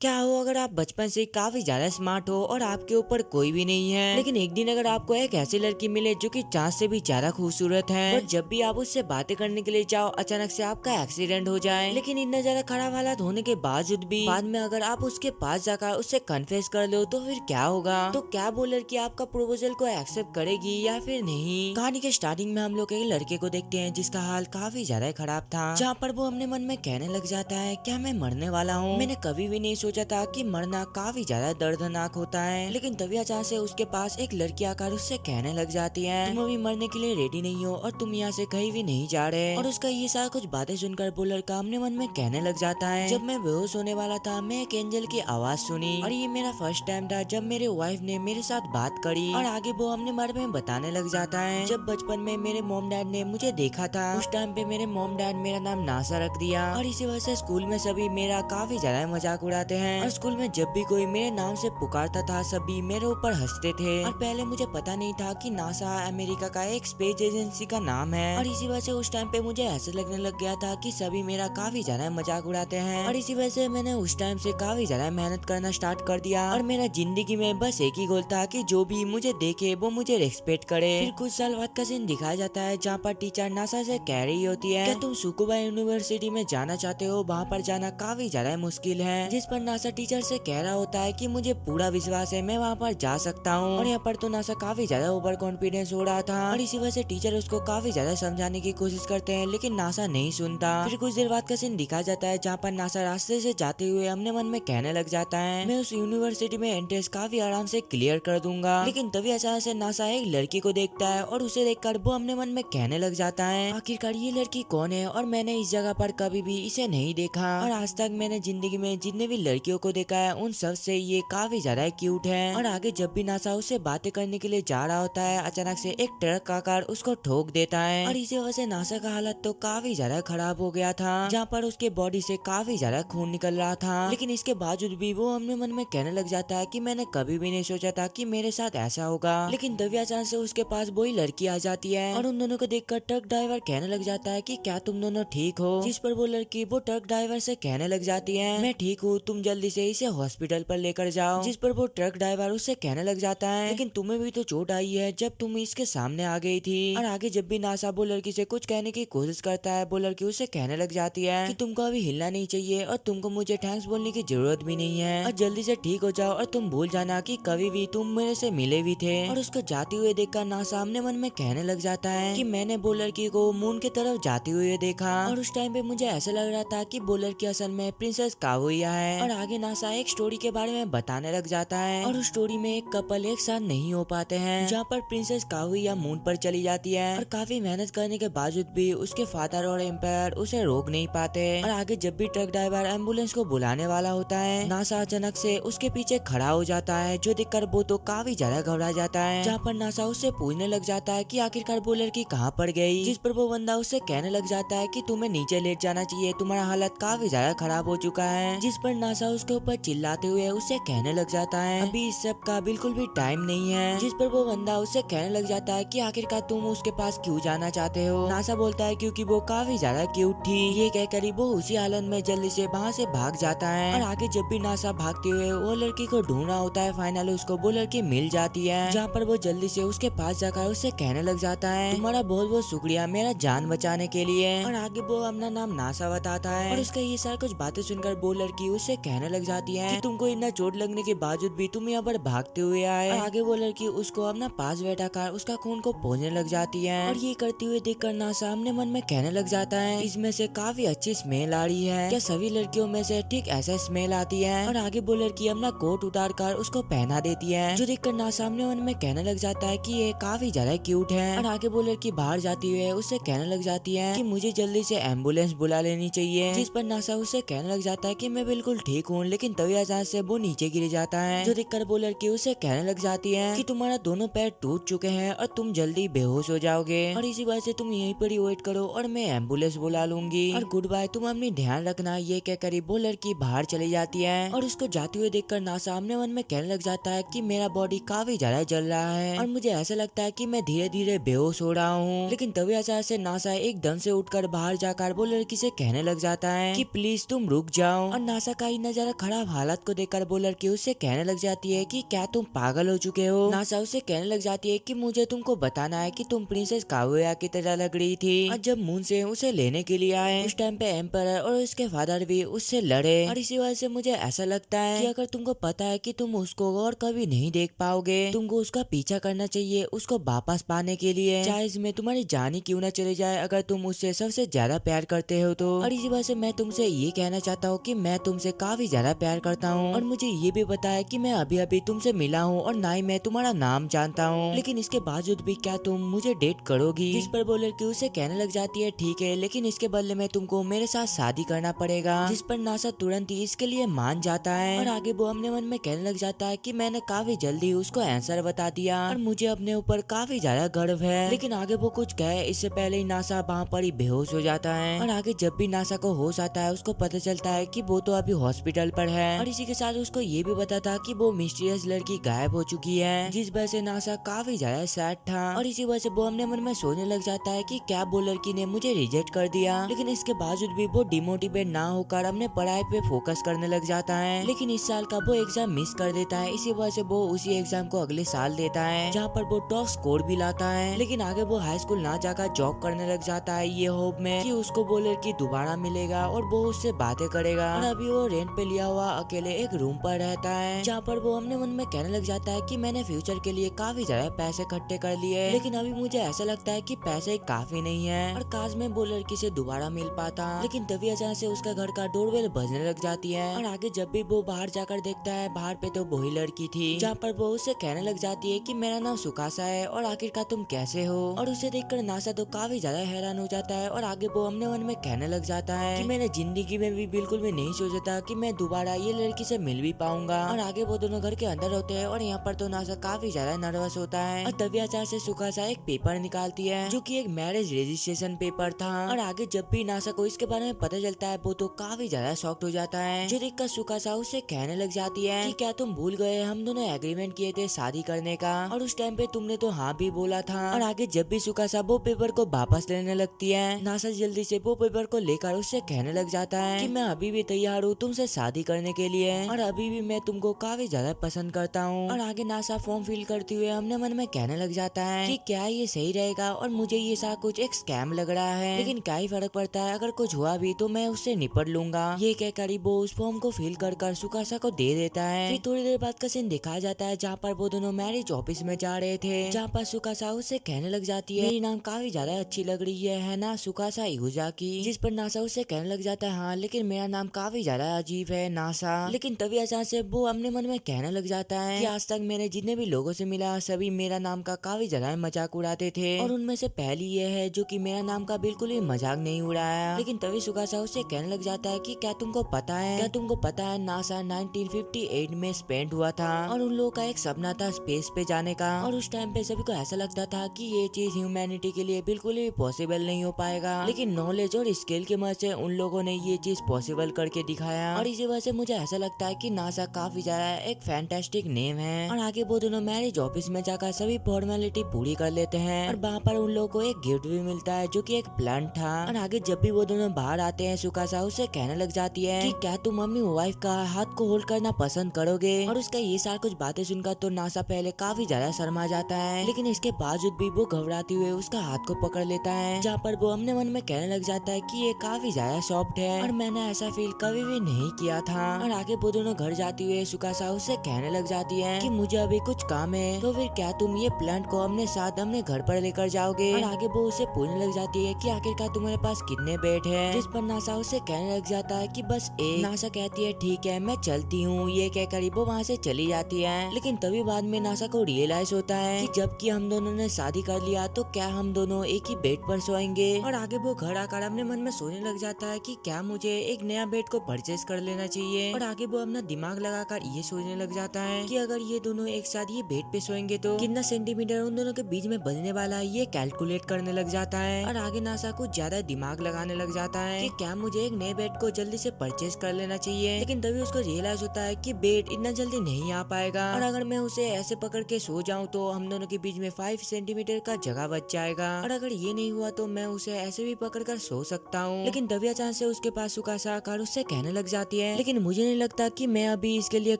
क्या हो अगर आप बचपन से काफी ज्यादा स्मार्ट हो और आपके ऊपर कोई भी नहीं है, लेकिन एक दिन अगर आपको एक ऐसी लड़की मिले जो कि चाँद से भी ज्यादा खूबसूरत है, बट जब भी आप उससे बातें करने के लिए जाओ अचानक से आपका एक्सीडेंट हो जाए। लेकिन इतना ज्यादा खराब हालात होने के बावजूद भी बाद में अगर आप उसके पास जाकर उससे कन्फेस कर लो तो फिर क्या होगा? तो क्या वो लड़की आपका प्रपोजल को एक्सेप्ट करेगी या फिर नहीं? कहानी के स्टार्टिंग में हम लोग एक लड़के को देखते हैं जिसका हाल काफी ज्यादा खराब था, जहाँ पर वो अपने मन में कहने लग जाता है क्या मैं मरने वाला हूँ। मैंने कभी भी नहीं सोचा था कि मरना काफी ज्यादा दर्दनाक होता है। लेकिन तभी अचानक से उसके पास एक लड़की आकर उससे कहने लग जाती है तुम अभी मरने के लिए रेडी नहीं हो और तुम यहाँ से कहीं भी नहीं जा रहे। और उसका ये सारा कुछ बातें सुनकर वो लड़का अपने मन में कहने लग जाता है जब मैं बेहोश होने वाला था मैं एक एंजल की आवाज सुनी और ये मेरा फर्स्ट टाइम था जब मेरे वाइफ ने मेरे साथ बात करी। और आगे वो अपने बारे में बताने लग जाता है जब बचपन में मेरे मॉम डैड ने मुझे देखा था उस टाइम पे मेरे मॉम डैड मेरा नाम नासा रख दिया और इसी वजह से स्कूल में सभी मेरा काफी ज्यादा मजाक उड़ाते हैं। और स्कूल में जब भी कोई मेरे नाम से पुकारता था सभी मेरे ऊपर हंसते थे। और पहले मुझे पता नहीं था कि नासा अमेरिका का एक स्पेस एजेंसी का नाम है और इसी वजह से उस टाइम पे मुझे ऐसे लगने लग गया था कि सभी मेरा काफी ज्यादा मजाक उड़ाते हैं। और इसी वजह से मैंने उस टाइम से काफी ज्यादा मेहनत करना स्टार्ट कर दिया और मेरा जिंदगी में बस एक ही गोल था कि जो भी मुझे देखे वो मुझे रेस्पेक्ट करे। फिर कुछ साल बाद का सीन दिखाया जाता है जहाँ पर टीचर नासा से कह रही होती है क्या तुम सुकुबा यूनिवर्सिटी में जाना चाहते हो, वहाँ पर जाना काफी ज्यादा मुश्किल है। जिस पर नासा टीचर से कह रहा होता है कि मुझे पूरा विश्वास है मैं वहाँ पर जा सकता हूँ। और यहाँ पर तो नासा काफी ज्यादा ओवर कॉन्फिडेंस हो रहा था और इसी वजह से टीचर उसको काफी ज्यादा समझाने की कोशिश करते हैं लेकिन नासा नहीं सुनता। फिर कुछ देर बाद का सीन दिखाया जाता है जहाँ पर नासा रास्ते से जाते हुए अपने मन में कहने लग जाता है मैं उस यूनिवर्सिटी में एंट्रेंस काफी आराम से क्लियर कर दूंगा। लेकिन तभी अचानक से नासा एक लड़की को देखता है और उसे देखकर वो अपने मन में कहने लग जाता है आखिरकार ये लड़की कौन है और मैंने इस जगह पर कभी भी इसे नहीं देखा और आज तक मैंने जिंदगी में जितने भी लड़कियों को देखा है उन सब से ये काफी ज्यादा क्यूट है। और आगे जब भी नासा उससे बातें करने के लिए जा रहा होता है अचानक से एक ट्रक आकर उसको ठोक देता है और इसी वजह से नासा का हालत तो काफी ज्यादा खराब हो गया था जहाँ पर उसके बॉडी से काफी ज्यादा खून निकल रहा था। लेकिन इसके बावजूद भी वो अपने मन में कहने लग जाता है कि मैंने कभी भी नहीं सोचा था कि मेरे साथ ऐसा होगा। लेकिन तभी अचानक से उसके पास वही लड़की आ जाती है और उन दोनों को देखकर ट्रक ड्राइवर कहने लग जाता है कि क्या तुम दोनों ठीक हो। जिस पर वो लड़की वो ट्रक ड्राइवर से कहने लग जाती है मैं ठीक हूँ, तुम जल्दी से इसे हॉस्पिटल पर लेकर जाओ। जिस पर वो ट्रक ड्राइवर उससे कहने लग जाता है लेकिन तुम्हें भी तो चोट आई है जब तुम इसके सामने आ गई थी। और आगे जब भी नासा वो लड़की से कुछ कहने की कोशिश करता है वो लड़की उससे कहने लग जाती है कि तुमको अभी हिलना नहीं चाहिए और तुमको मुझे थैंक्स बोलने की जरूरत भी नहीं है और जल्दी से ठीक हो जाओ और तुम भूल जाना कि कभी भी तुम मेरे से मिले भी थे। और उसको जाते हुए देखकर नासा अपने मन में कहने लग जाता है कि मैंने वो लड़की को मून की तरफ जाते हुए देखा और उस टाइम पे मुझे ऐसा लग रहा था कि वो लड़की असल में प्रिंसेस कागुया है। और आगे नासा एक स्टोरी के बारे में बताने लग जाता है और उस स्टोरी में एक कपल एक साथ नहीं हो पाते हैं जहाँ पर प्रिंसेस कागुया मून पर चली जाती है और काफी मेहनत करने के बावजूद भी उसके फादर और एम्पायर उसे रोक नहीं पाते। और आगे जब भी ट्रक ड्राइवर एम्बुलेंस को बुलाने वाला होता है नासा अचानक से उसके पीछे खड़ा हो जाता है जो देखकर वो तो काफी ज्यादा घबरा जाता है। जहाँ पर नासा उससे पूछने लग जाता है कि आखिरकार वो लड़की कहाँ पड़ गई। जिस पर वो बंदा उससे कहने लग जाता है कि तुम्हें नीचे लेट जाना चाहिए, तुम्हारा हालत काफी ज्यादा खराब हो चुका है। जिस पर नासा उसके ऊपर चिल्लाते हुए उससे कहने लग जाता है अभी इस सब का बिल्कुल भी टाइम नहीं है। जिस पर वो बंदा उससे कहने लग जाता है कि आखिरकार तुम उसके पास क्यों जाना चाहते हो। नासा बोलता है क्योंकि वो काफी ज्यादा क्यूट थी। ये कहकर वो उसी हालत में जल्दी से वहाँ से भाग जाता है। और आगे जब भी नासा भागते हुए वो लड़की को ढूंढ रहा होता है फाइनली उसको वो लड़की मिल जाती है जहाँ पर वो जल्दी से उसके पास जाकर उससे कहने लग जाता है तुम्हारा बहुत बहुत शुक्रिया मेरा जान बचाने के लिए। और आगे वो अपना नाम नासा बताता है और उसका ये सारा कुछ बातें सुनकर वो लड़की उससे कहने लग जाती है कि तुमको इतना चोट लगने के बावजूद भी तुम यहाँ पर भागते हुए आए। और आगे वो लड़की उसको अपना पास बैठा कर उसका खून को पोंछने लग जाती है और ये करते हुए देखकर नासा अपने मन में कहने लग जाता है इसमें से काफी अच्छी स्मेल आ रही है, क्या सभी लड़कियों में से ठीक ऐसा स्मेल आती है। और आगे वो लड़की अपना कोट उतार कर उसको पहना देती है जो देखकर नासा अपने मन में कहने लग जाता है कि ये काफी ज्यादा क्यूट है। और आगे वो लड़की बाहर जाती हुए उससे कहने लग जाती है कि मुझे जल्दी से एम्बुलेंस बुला लेनी चाहिए। जिस पर नासा उससे कहने लग जाता है कि मैं बिल्कुल ठीक हूँ। लेकिन तभी अचानक से वो नीचे गिर जाता है जो देखकर वो लड़की उससे कहने लग जाती है कि तुम्हारा दोनों पैर टूट चुके हैं और तुम जल्दी बेहोश हो जाओगे और इसी वजह से तुम यहीं पर ही वेट करो और मैं एम्बुलेंस बुला लूंगी और गुड बाय, तुम अपनी ध्यान रखना। ये कहकर वो लड़की बाहर चली जाती है और उसको जाते हुए देखकर नासा अपने मन में कहने लग जाता है कि मेरा बॉडी काफी ज्यादा जल रहा है और मुझे ऐसा लगता है कि मैं धीरे धीरे बेहोश हो रहा हूँ। लेकिन तभी अचानक से नासा एकदम से उठकर बाहर जाकर वो लड़की से कहने लग जाता है कि प्लीज तुम रुक जाओ। और नासा का इतना इतना ज्यादा खराब हालत को देखकर वो लड़की उससे कहने लग जाती है कि क्या तुम पागल हो चुके हो। नासा उससे कहने लग जाती है कि मुझे तुमको बताना है कि तुम प्रिंसेस कागुया की तरह लग रही थी। और जब मून से उसे लेने के लिए आए उस टाइम पे एम्पर और उसके फादर भी उससे लड़े। और इसी वजह से मुझे ऐसा लगता है कि अगर तुमको पता है कि तुम उसको और कभी नहीं देख पाओगे, तुमको उसका पीछा करना चाहिए उसको वापस पाने के लिए, चाहे इसमें तुम्हारी जान ही क्यों ना चले जाए अगर तुम उससे सबसे ज्यादा प्यार करते हो तो। और इसी वजह से मैं तुमसे ये कहना चाहता हूँ कि मैं तुमसे काफी ज्यादा प्यार करता हूँ और मुझे ये भी पता है कि मैं अभी अभी तुमसे मिला हूँ और ना ही मैं तुम्हारा नाम जानता हूँ, लेकिन इसके बावजूद भी क्या तुम मुझे डेट करोगी। जिस पर वो लड़की उसे कहने लग जाती है ठीक है, लेकिन इसके बदले में तुमको मेरे साथ शादी करना पड़ेगा। जिस पर नासा तुरंत ही इसके लिए मान जाता है और आगे वो अपने मन में कहने लग जाता है कि मैंने काफी जल्दी उसको आंसर बता दिया और मुझे अपने ऊपर काफी ज्यादा गर्व है। लेकिन आगे वो कुछ कहे इससे पहले ही नासा वहाँ पर ही बेहोश हो जाता है। और आगे जब भी नासा को होश आता है उसको पता चलता है कि वो तो अभी हॉस्पिटल पर है और इसी के साथ उसको ये भी पता था कि वो मिस्टीरियस लड़की गायब हो चुकी है, जिस वजह से नासा काफी ज्यादा सैड था। और इसी वजह से वो अपने मन में सोचने लग जाता है कि क्या वो लड़की ने मुझे रिजेक्ट कर दिया। लेकिन इसके बावजूद भी वो डिमोटिवेट ना होकर अपने पढ़ाई पे फोकस करने लग जाता है। लेकिन इस साल का वो एग्जाम मिस कर देता है, इसी वजह से वो उसी एग्जाम को अगले साल देता है जहाँ पर वो टॉप स्कोर भी लाता है। लेकिन आगे वो हाई स्कूल ना जाकर जॉब करने लग जाता है ये होप में कि उसको वो लड़की दोबारा मिलेगा और वो उससे बातें करेगा। और अभी वो रेंट पे लिया हुआ अकेले एक रूम पर रहता है जहाँ पर वो अपने मन में कहने लग जाता है कि मैंने फ्यूचर के लिए काफी ज्यादा पैसे इकट्ठे कर लिए, लेकिन अभी मुझे ऐसा लगता है कि पैसे काफी नहीं है और काश में वो लड़की से दोबारा मिल पाता। लेकिन तभी अचानक से उसका घर का डोरबेल बजने लग जाती है और आगे जब भी वो बाहर जाकर देखता है बाहर पे तो वही लड़की थी जहाँ पर वो उससे कहने लग जाती है कि मेरा नाम सुकासा है और आखिरकार तुम कैसे हो। और उसे देखकर नासा तो काफी ज्यादा हैरान हो जाता है और आगे वो अपने मन में कहने लग जाता है कि मैंने जिंदगी में भी बिल्कुल भी नहीं सोचा था कि मैं दोबारा ये लड़की से मिल भी पाऊंगा। और आगे वो दोनों घर के अंदर होते हैं और यहाँ पर तो नासा काफी ज्यादा नर्वस होता है और तभी अचानक से सुकासा एक पेपर निकालती है जो कि एक मैरिज रजिस्ट्रेशन पेपर था। और आगे जब भी नासा को इसके बारे में पता चलता है वो तो काफी ज्यादा शॉक्ड हो जाता है, जो देखकर सुकासा उससे कहने लग जाती है कि क्या तुम भूल गए हम दोनों एग्रीमेंट किए थे शादी करने का और उस टाइम पे तुमने तो हाँ भी बोला था। और आगे जब भी सुकासा वो पेपर को वापस लेने लगती है नासा जल्दी से वो पेपर को लेकर उससे कहने लग जाता है कि मैं अभी भी तैयार हूँ तुमसे शादी करने के लिए और अभी भी मैं तुमको काफी ज्यादा पसंद करता हूँ। और आगे नासा फॉर्म फिल करते हुए अपने मन में कहने लग जाता है कि क्या ये सही रहेगा और मुझे ये सारा कुछ एक स्कैम लग रहा है, लेकिन क्या ही फर्क पड़ता है अगर कुछ हुआ भी तो मैं उससे निपट लूंगा। ये कहकर वो उस फॉर्म को फिल कर सुकासा को दे देता है। फिर थोड़ी देर बाद का सीन दिखाया जाता है जहाँ पर वो दोनों मैरिज ऑफिस में जा रहे थे, जहाँ पर सुकासा उससे कहने लग जाती है मेरी नाम काफी ज्यादा अच्छी लग रही है ना सुकासा इहुजाकी। जिस पर नासा उससे कहने लग जाता है हाँ लेकिन मेरा नाम काफी ज्यादा अजीब है नासा। लेकिन तभी अचानक से वो अपने मन में कहने लग जाता है कि आज तक मैंने जितने भी लोगों से मिला सभी मेरा नाम का काफी ज्यादा मजाक उड़ाते थे और उनमें से पहली ये है जो कि मेरा नाम का बिल्कुल भी मजाक नहीं उड़ाया। लेकिन तभी सुकासा उससे कहने लग जाता है कि क्या तुमको पता है नासा 1958 में स्पेंड हुआ था और उन लोगों का एक सपना था स्पेस पे जाने का और उस टाइम पे सभी को ऐसा लगता था कि ये चीज ह्यूमैनिटी के लिए बिल्कुल भी पॉसिबल नहीं हो पाएगा, लेकिन नॉलेज और स्किल की मदद से उन लोगों ने ये चीज पॉसिबल करके दिखाया। और इसी वजह से मुझे ऐसा लगता है कि नासा काफी ज्यादा एक फैंटास्टिक नेम है। और आगे वो दोनों मैरिज ऑफिस में जाकर सभी फॉर्मेलिटी पूरी कर लेते हैं और वहाँ पर उन लोगों को एक गिफ्ट भी मिलता है जो कि एक प्लांट था। और आगे जब भी वो दोनों बाहर आते हैं सुकासा उससे कहने लग जाती है कि क्या तुम अपनी वाइफ का हाथ को होल्ड करना पसंद करोगे। और उसका ये सारा कुछ बातें सुनकर तो नासा पहले काफी ज्यादा शर्मा जाता है, लेकिन इसके बावजूद भी वो घबराते हुए उसका हाथ को पकड़ लेता है, जहाँ पर वो अपने मन में कहने लग जाता है कि ये काफी ज्यादा सॉफ्ट है और मैंने ऐसा फील कभी भी नहीं किया था। और आगे वो दोनों घर जाते हुए सुकासा उससे कहने लग जाती है कि मुझे अभी कुछ काम है तो फिर क्या तुम ये प्लांट को अपने साथ अपने घर पर लेकर जाओगे। और आगे वो उसे पूछने लग जाती है कि आखिरकार तुम्हारे पास कितने बेड है, जिस पर नासा उसे कहने लग जाता है कि बस एक। नासा कहती है ठीक है मैं चलती हूँ, ये कहकर वो वहाँ से चली जाती है। लेकिन तभी बाद में नासा को रियलाइज होता है कि जबकि हम दोनों ने शादी कर लिया तो क्या हम दोनों एक ही बेड पर सोएंगे। और आगे वो घर आकर अपने मन में सोचने लग जाता है कि क्या मुझे एक नया बेड को परचेज कर लेना चाहिए। और आगे वो अपना दिमाग लगाकर ये सोचने लग जाता है कि अगर ये दोनों एक साथ ये बेड पे सोएंगे तो कितना सेंटीमीटर उन दोनों के बीच में बचने वाला है ये कैलकुलेट करने लग जाता है। और आगे नासा कुछ ज्यादा दिमाग लगाने लग जाता है कि क्या मुझे एक नए बेड को जल्दी से परचेज कर लेना चाहिए। लेकिन तभी उसको रियलाइज होता है कि बेड इतना जल्दी नहीं आ पाएगा और अगर मैं उसे ऐसे पकड़ के सो जाऊं तो हम दोनों के बीच में 5 सेंटीमीटर का जगह बच जाएगा। और अगर ये नहीं हुआ तो मैं उसे ऐसे भी पकड़ कर सो सकता हूँ। लेकिन तभी अचानक से उसके पास सुकासा आकर उससे कहने लग जाती है, लेकिन मुझे नहीं लगता कि मैं अभी इसके लिए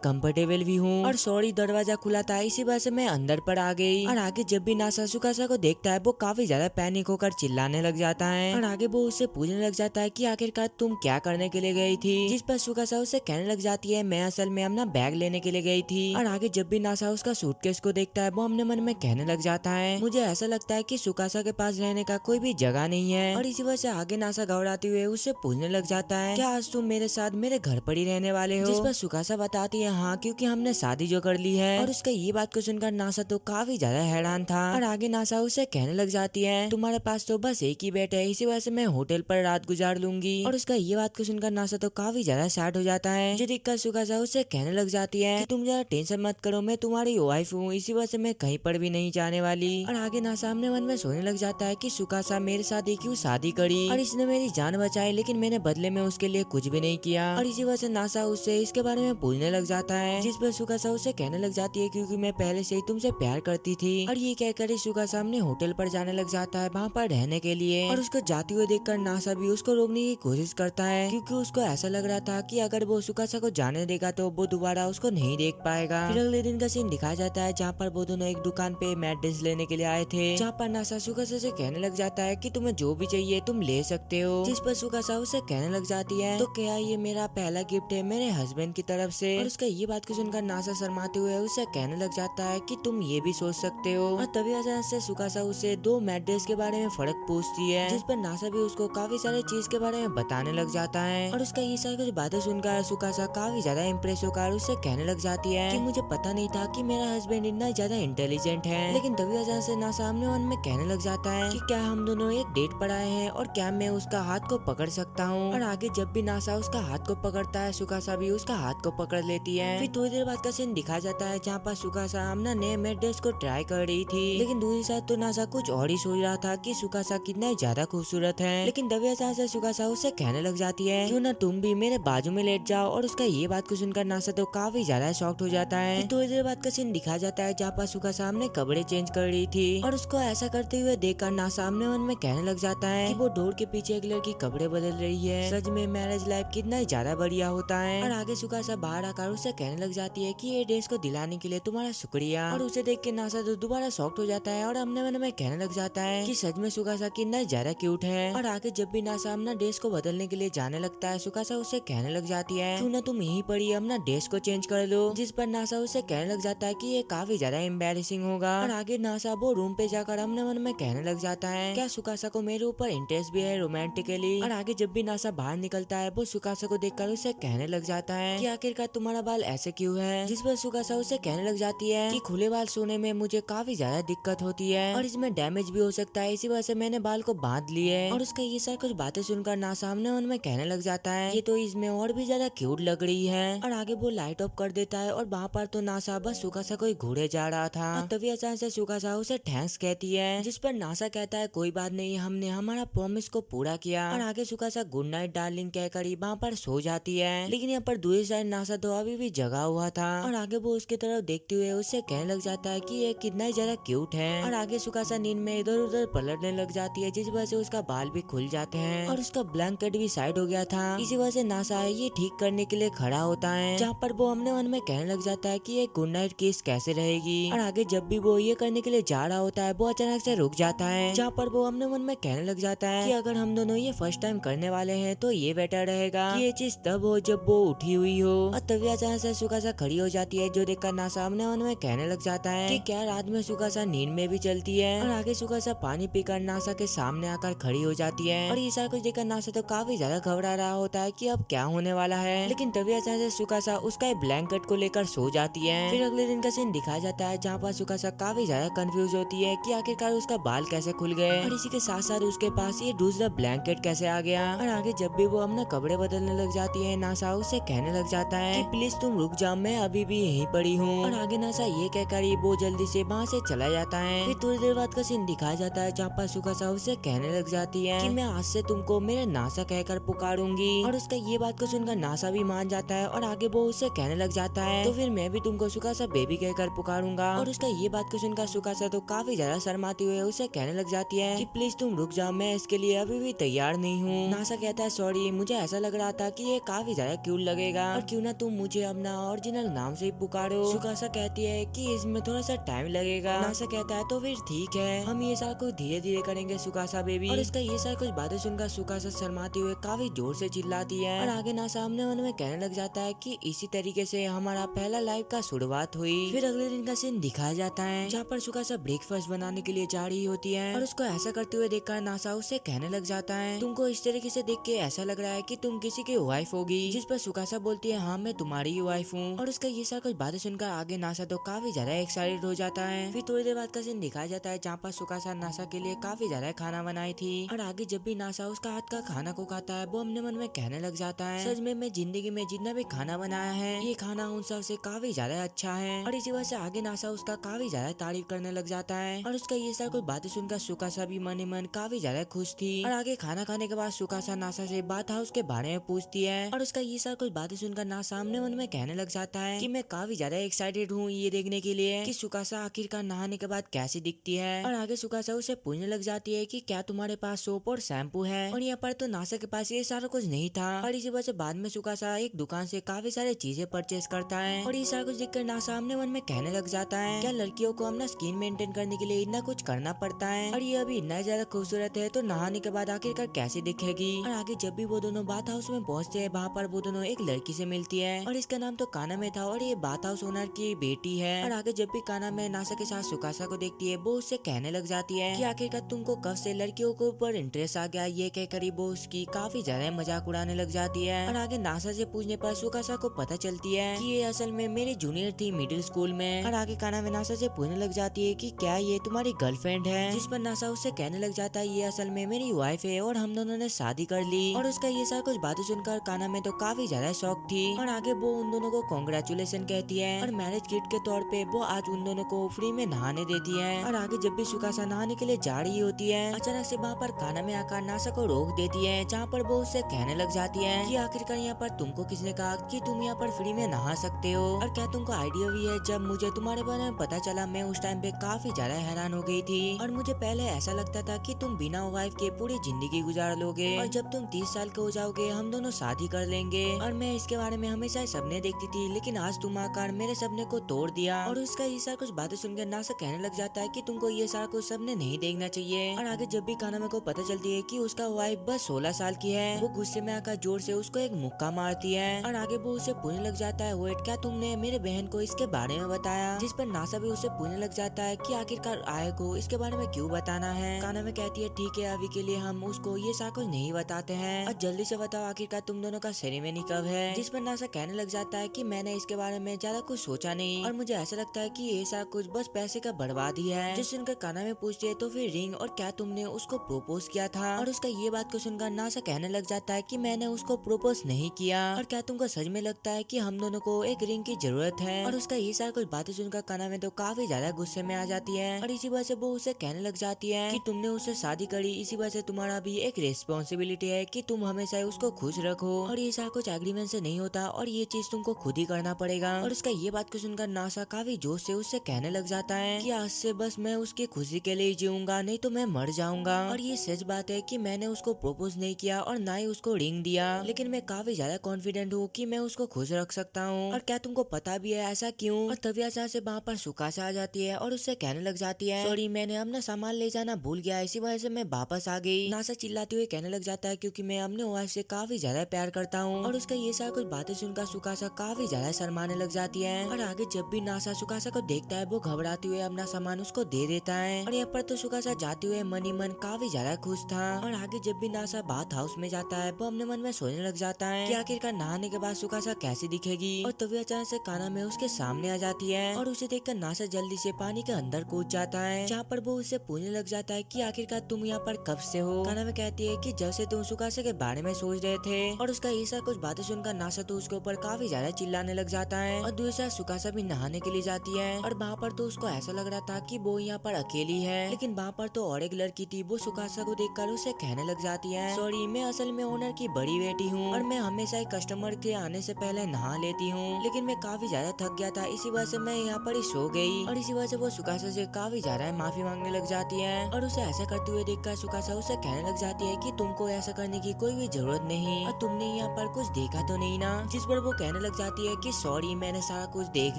कंफर्टेबल भी हूँ। और सॉरी, दरवाजा खुला था, इसी वजह से मैं अंदर पर आ गई। और आगे जब भी नासा सुकासा को देखता है वो काफी ज्यादा पैनिक होकर चिल्लाने लग जाता है। और आगे वो उससे पूछने लग जाता है कि आखिरकार तुम क्या करने के लिए गई थी, जिस पर सुकासा उसे कहने लग जाती है मैं असल में अपना बैग लेने के लिए गई थी। और आगे जब भी नासा उसका सूटकेस को देखता है वो अपने मन में कहने लग जाता है मुझे ऐसा लगता है कि सुकासा के पास रहने का कोई भी जगह नहीं है। और इसी वजह से आगे नासा घबराते हुए उससे पूछने लग जाता है क्या आज तुम मेरे साथ मेरे घर पर ही रहने वाले हो, जिस पर सुकासा बताती है हाँ, क्योंकि हमने शादी जो कर ली है। और उसका ये बात को सुनकर नासा तो काफी ज्यादा हैरान था। और आगे नासा उसे कहने लग जाती है तुम्हारे पास तो बस एक ही बेट है, इसी वजह से मैं होटल पर रात गुजार लूंगी। और उसका ये बात को सुनकर नासा तो काफी ज्यादा सैड हो जाता है। जो देखकर सुकासा उसे कहने लग जाती है कि तुम ज्यादा टेंशन मत करो, मैं तुम्हारी वाइफ हूँ, इसी वजह से मैं कहीं पर भी नहीं जाने वाली। और आगे नासा अपने मन में सोचने लग जाता है कि सुकासा मेरे साथ ही क्यों शादी करी और इसने मेरी जान बचाई, लेकिन मैंने बदले में उसके लिए कुछ भी नहीं किया। और इसी वजह से नासा उससे इसके बारे में पूछने लग जाता है, जिस पर सुकासा उसे कहने लग जाती है क्योंकि मैं पहले से ही तुमसे प्यार करती थी। और ये कहकर सुकासा अपने होटल पर जाने लग जाता है वहाँ पर रहने के लिए। और उसको जाती हुई देखकर नासा भी उसको रोकने की कोशिश करता है, क्योंकि उसको ऐसा लग रहा था कि अगर वो सुकासा को जाने देगा तो वो दोबारा उसको नहीं देख पाएगा। फिर अगले दिन का सीन दिखाया जाता है जहाँ पर वो दोनों एक दुकान पे मैट्रेस लेने के लिए आए थे, जहाँ पर नासा सुकासा से कहने लग जाता है कि तुम्हें जो भी चाहिए तुम ले सकते हो, जिस पर सुकासा उसे कहने लग जाती है तो क्या ये मेरा पहला गिफ्ट है मेरे हस्बैंड की तरफ से। और उसका ये बात को सुनकर नासा शर्माते हुए उसे कहने लग जाता है कि तुम ये भी सोच सकते हो। और तभी अचानक से सुकासा उसे दो मैट्रेस के बारे में फर्क पूछती है, जिस पर नासा भी उसको काफी सारे चीज के बारे में बताने लग जाता है। और उसका ये सारी कुछ बातें सुनकर सुकासा काफी ज्यादा इम्प्रेस होकर उससे कहने लग जाती है कि मुझे पता नहीं था कि मेरा हस्बैंड इतना ज्यादा इंटेलिजेंट है। लेकिन तभी अचानक से नासा अपने मन में कहने लग जाता है कि क्या हम दोनों एक डेट पर आए हैं और क्या मैं उसका हाथ को पकड़ सकता हूँ। और आगे जब भी नासा उसका हाथ को पकड़ता है सुकासा भी उसका हाथ को पकड़ लेती है। फिर थोड़ी देर बाद का सीन दिखाया जाता है जहाँ पर सुकासा अपना नए मैट्रेस को ट्राई कर रही थी, लेकिन दूसरी साइड तो नासा कुछ और ही सोच रहा था कि सुकासा कितना ज्यादा खूबसूरत है। लेकिन तभी अचानक से सुकासा उससे कहने लग जाती है क्यों ना तुम भी मेरे बाजू में लेट जाओ। और उसका ये बात को सुनकर नासा तो काफी ज्यादा शॉक्ड हो जाता है। थोड़ी देर बाद का सीन दिखाया जाता है जहाँ पर सुकासा अपने कपड़े चेंज कर रही थी, और उसको ऐसा करते हुए देखकर नासा अपने मन में कहने लग जाता है कि वो डोर के पीछे एक लड़की कपड़े बदल रही है, सच में मैरिज लाइफ कितना ज्यादा बढ़िया होता है। और आगे सुकासा बाहर आकर उससे कहने लग जाती है कि ये ड्रेस को दिलाने के लिए तुम्हारा शुक्रिया। और उसे देख के नासा तो दोबारा शॉक्ड हो जाता है और अपने मन में कहने लग जाता है कि सच में सुकासा कितना ज्यादा क्यूट है। और आगे जब भी नासा अपना ड्रेस को बदलने के लिए जाने लगता है सुकासा उसे कहने लग जाती है क्यों ना तुम यहीं पर ही अपना ड्रेस को चेंज कर लो, जिस पर नासा उसे कहने लग जाता है कि ये काफी ज्यादा एम्बैरेसिंग होगा। और आगे नासा वो रूम पे जाकर अपने मन में कहने लग जाता है क्या सुकासा को मेरे ऊपर इंटरेस्ट भी है रोमांटिकली। और आगे जब भी नासा बाहर निकलता है वो सुकासा को देखकर उसे कहने लग जाता है कि आखिरकार तुम्हारा बाल ऐसे क्यों है, जिस पर सुकासा उसे कहने लग जाती है कि खुले बाल सोने में मुझे काफी ज्यादा दिक्कत होती है और इसमें डैमेज भी हो सकता है, इसी वजह से मैंने बाल को बांध लिए। और उसका ये सारी कुछ बातें सुनकर नासा अपने मन में कहने लग जाता है ये तो इसमें और भी ज्यादा क्यूट लग रही है। और आगे वो लाइट ऑफ कर देता है और वहाँ पर तो नासा बस सुकासा को घूरे जा रहा था। और तभी अचानक से सुकासा उसे थैंक्स कहती है, जिस पर नासा कहता है कोई बात नहीं, हमने हमारा प्रॉमिस को पूरा किया। और आगे सुकासा गुड नाइट डार्लिंग कहकर वहाँ पर सो जाती है। लेकिन यहाँ पर दूसरी साइड नासा तो अभी भी जगा हुआ था और आगे वो उसकी तरफ देखते हुए उससे कहने लग जाता है कि ये कितना ही ज्यादा क्यूट है। और आगे सुकासा नींद में इधर उधर पलटने लग जाती है, जिस वजह से उसका बाल भी खुल जाते हैं और उसका ब्लैंकेट भी साइड हो गया था। इसी वजह से नासा ये ठीक करने के लिए खड़ा होता है, जहाँ पर वो अपने मन में कहने लग जाता है कि ये गुड नाइट किस कैसे रहेगी। और आगे जब भी वो ये करने के लिए जा रहा होता है वो अचानक से रुक जाता है, जहाँ पर वो अपने मन में कहने लग जाता है कि अगर हम दोनों ये फर्स्ट टाइम करने वाले हैं तो ये बेटर रहेगा कि ये चीज तब हो जब वो उठी हुई हो। और तभी अचानक से सुकासा खड़ी हो जाती है, जो देखकर नासा अपने मन में कहने लग जाता है कि क्या रात में सुकासा नींद में भी चलती है। और आगे सुकासा पानी पीकर नासा के सामने आकर खड़ी हो जाती है और ये सारा कुछ देखकर नासा तो काफी ज्यादा घबरा रहा होता है कि अब क्या होने वाला है। लेकिन तभी अचानक से सुकासा उसका ब्लैंकेट को लेकर सो जाती है। फिर अगले दिन का सीन दिखाया जाता है जहाँ पर सुकासा काफी ज्यादा कंफ्यूज होती है कि आखिरकार उसका बाल कैसे खुल गए और इसी के साथ साथ उसके पास ये दूसरा ब्लैंकेट कैसे आ गया। और आगे जब भी वो अपना कपड़े बदलने लग जाती है नासा उसे कहने लग जाता है कि प्लीज तुम रुक जाओ, मैं अभी भी यहीं पड़ी हूँ। और आगे नासा ये कहकर वो जल्दी से वहाँ से चला जाता है। फिर थोड़ी देर बाद का सीन दिखाया जाता है जहाँ पर सुकासा उसे कहने लग जाती है कि मैं आज से तुमको मेरे नासा कहकर पुकारूंगी। और उसका ये बात को सुनकर नासा भी मान जाता है और आगे वो उससे कहने लग जाता है तो फिर मैं भी तुमको सुकासा बेबी कहकर पुकारूंगा। और उसका ये बात को सुनकर सुकासा तो काफी ज्यादा शर्माती हुए उसे कहने लग जाती है कि प्लीज तुम रुक जाओ, मैं इसके लिए अभी भी तैयार नहीं हूँ। नासा कहता है सॉरी, मुझे ऐसा लग रहा था कि ये काफी ज्यादा क्यूट लगेगा और क्यों ना तुम मुझे अपना ओरिजिनल नाम से ही पुकारो। सुकासा कहती है कि इसमें थोड़ा सा टाइम लगेगा। नासा कहता है तो फिर ठीक है, हम ये सारा कुछ धीरे धीरे करेंगे सुकासा बेबी। और इसका ये सारा कुछ बातें सुनकर सुकासा शर्माते हुए काफी जोर से चिल्लाती है और आगे नासा अपने मन में कहने लग जाता है कि इसी तरीके से हमारा पहला लाइफ का शुरुआत हुई। फिर अगले दिन का सीन दिखाया जाता है जहाँ पर सुकासा ब्रेकफास्ट बनाने के लिए जा रही होती है और उसको ऐसा करते हुए देखकर नासा उससे कहने लग जाता है तुमको इस तरीके से देख के ऐसा लग रहा है कि तुम किसी की वाइफ होगी। जिस पर सुकासा बोलती है हाँ मैं तुम्हारी ही वाइफ हूँ। और उसका ये सारा कुछ बातें सुनकर आगे नासा तो काफी ज्यादा एक्साइटेड हो जाता है। फिर थोड़ी देर बाद का सीन दिखाया जाता है जहाँ पर सुकासा नासा के लिए काफी ज्यादा खाना बनाई थी और आगे जब भी नासा उसका हाथ का खाना को खाता है वो अपने मन में कहने लग जाता है सच में मैं जिंदगी में जितना भी खाना बनाया है ये खाना उन सब से काफी ज्यादा अच्छा है। और इसी वजह से आगे नासा उसका काफी ज्यादा तारीफ करने लग जाता है और उसका ये सारा कुछ बातें सुनकर सुकासा भी मन ही मन काफी ज्यादा खुश थी। और आगे खाना खाने के बाद सुकासा नासा से बात हाउस के बारे में पूछती है और उसका ये सारा कुछ बातें सुनकर नासा अपने मन में कहने लग जाता है कि मैं काफी ज्यादा एक्साइटेड हूँ ये देखने के लिए कि सुकासा आखिरकार नहाने के बाद कैसी दिखती है। और आगे सुकासा उसे पूछने लग जाती है कि क्या तुम्हारे पास सोप और शैम्पू है। और यहाँ पर तो नासा के पास ये सारा कुछ नहीं था और इसी वजह से बाद में सुकासा एक दुकान से काफी सारी चीजें परचेज करता है और ये सारा कुछ देखकर नासा अपने मन में कहने लग जाता है क्या लड़कियों को अपना स्किन मेंटेन करने के लिए इतना कुछ करना पड़ता है और ये अभी इतना ज्यादा खूबसूरत है तो नहाने के बाद आखिरकार कैसी दिखेगी। और आगे जब भी वो दोनों बाथ हाउस में पहुँचते हैं वहाँ पर वो दोनों एक लड़की से मिलती है और इसका नाम तो काना में था और ये बाथ हाउस ओनर की बेटी है। और आगे जब भी काना में नासा के साथ सुकासा को देखती है वो उससे कहने लग जाती है कि आखिरकार तुमको कब से लड़कियों के ऊपर इंटरेस्ट आ गया। ये कहकर वो उसकी काफी ज्यादा मजाक उड़ाने लग जाती है और आगे नासा से पूछने पर सुकासा को पता चलती है कि ये असल में मेरी जूनियर थी मिडिल स्कूल में। और आगे काना में नासा से पूछने लग जाती है कि क्या ये तुम्हारी गर्लफ्रेंड है। जिस पर नासा उससे कहने लग जाता है ये असल में मेरी वाइफ है और हम दोनों ने शादी कर ली। और उसका ये सारा कुछ बातें सुनकर काना में तो काफी ज्यादा शौक थी और आगे वो उन दोनों को कांग्रेचुलेशन कहती है और मैरिज गिफ्ट के तौर पे वो आज उन दोनों को फ्री में नहाने देती है। और आगे जब भी सुकासा नहाने के लिए जा रही होती है अचानक से वहाँ पर काना में आकर नासा को रोक देती है जहाँ पर वो उससे कहने लग जाती है कि आखिरकार यहाँ पर तुमको किसने कहा कि तुम यहाँ पर फ्री में नहा सकते हो और क्या तुमको आइडिया भी है जब मुझे तुम्हारे बारे में पता चला मैं उस टाइम पे काफी ज्यादा हैरान हो गई थी और मुझे पहले ऐसा लगता था कि तुम बिना वाइफ के पूरी जिंदगी गुजार लोगे और जब तुम 30 साल के हो जाओगे हम दोनों शादी कर लेंगे। और मैं इसके बारे में हमेशा सपने देखती थी लेकिन आज तुम आकर मेरे सपने को तोड़ दिया। और उसका ये सारा कुछ बातें सुनकर नासा कहने लग जाता है कि तुमको ये सारा कुछ सपने नहीं देखना चाहिए। और आगे जब भी कानामे को पता चलती है कि उसका वाइफ बस 16 साल की है वो गुस्से में आकर जोर से उसको एक मुक्का मारती है और आगे वो उसे पूछने लग जाता है वेट क्या तुमने मेरे बहन को इसके बारे में बताया। जिस पर नासा भी उसे पूछने लग जाता है कि आखिरकार आय को इसके बारे में क्यों बताना है। कानामे कहती है ठीक है अभी के लिए हम उसको ये सारा कुछ नहीं बताते हैं और जल्दी से बताओ आखिरकार तुम दोनों का सेरेमनी कब है। जिस पर नासा कहने लग जाता है कि मैंने इसके बारे में ज्यादा कुछ सोचा नहीं और मुझे ऐसा लगता है कि ये सारा कुछ बस पैसे का बर्बाद ही है। जिस सुनकर कानामे पूछती है तो फिर रिंग और क्या तुमने उसको प्रोपोज किया था। और उसका ये बात को सुनकर नासा कहने लग जाता है कि मैंने उसको प्रोपोज नहीं किया और क्या तुमको सच में लगता है कि हम दोनों को एक रिंग की जरूरत है। और उसका ये सारा कुछ बातें सुनकर कानामे तो काफी ज्यादा गुस्से में आ जाती है और इसी वजह से वो उसे कहने लग जाती है कि तुमने उससे शादी करी इसी वजह से तुम्हारा भी एक रिस्पॉन्सिबिलिटी है कि तुम हमेशा उसको खुश रखो और ये सारा कुछ एग्रीमेंट से नहीं होता और ये चीज तुमको खुद ही करना पड़ेगा। और उसका ये बात को सुनकर नासा काफी जोश से उससे कहने लग जाता है कि आज से बस मैं उसकी खुशी के लिए जीऊंगा नहीं तो मैं मर जाऊंगा। और ये सच बात है कि मैंने उसको प्रपोज नहीं किया और ना ही उसको रिंग दिया लेकिन मैं काफी ज्यादा कॉन्फिडेंट हूँ कि मैं उसको खुश रख सकता हूँ। और क्या तुमको पता भी है ऐसा क्यों। और तभी अचानक से वहाँ पर सुकासा आ जाती है और उससे कहने लग जाती है सॉरी मैंने अपना सामान ले जाना भूल गया इसी वजह से मैं वापस आ गई। नासा चिल्लाते हुए कहने लग जाता है क्योंकि मैं अपने वाइफ से काफी ज्यादा प्यार करता हूँ। और उसका ये सारा कुछ बातें सुनकर सुकासा काफी ज्यादा शर्माने लग जाती है। और आगे जब भी नासा सुकासा को देखता है वो घबराते हुए अपना सामान उसको दे देता है। और यहाँ पर तो सुकासा जाते हुए मन ही मन काफी ज्यादा खुश था। और आगे जब भी नासा बाथ हाउस में जाता है वो अपने मन में सोचने लग जाता है कि आखिरकार नहाने के बाद सुकासा कैसी दिखेगी। और तभी अचानक से काना में उसके सामने आ जाती है और उसे देखकर नासा जल्दी से पानी के अंदर कूद जाता है जहाँ पर वो उसे पूछने लग जाता है कि आखिरकार तुम यहाँ पर कब से हो। काना में कहती है कि जब से तुम सुकासा के बारे में सोच रहे थे। और उसका ये सारा कुछ बातें सुनकर नासा तो उसके ऊपर काफी ज्यादा चिल्लाने लग जाता है। और दूसरा सुकासा भी नहाने के लिए जाती है और वहाँ पर तो उसको ऐसा लग रहा था कि वो यहाँ पर अकेली है लेकिन वहाँ पर तो और एक लड़की थी वो सुकासा को देखकर उसे कहने लग जाती है सॉरी मैं असल में ओनर की बड़ी बेटी हूँ और मैं हमेशा ही कस्टमर के आने से पहले नहा लेती हूँ लेकिन मैं काफी ज्यादा थक गया था इसी वजह से मैं यहाँ पर ही सो गई। और इसी वजह से वो सुकासा से काफी ज्यादा माफी मांगने लग जाती है और उसे ऐसा करते हुए देखकर सुकासा उसे कहने लग जाती है कि तुमको ऐसा करने की कोई भी जरूरत नहीं और तुमने यहाँ पर कुछ देखा तो नहीं ना। जिस पर वो कहने लग जाती है कि सॉरी, मैंने सारा कुछ देख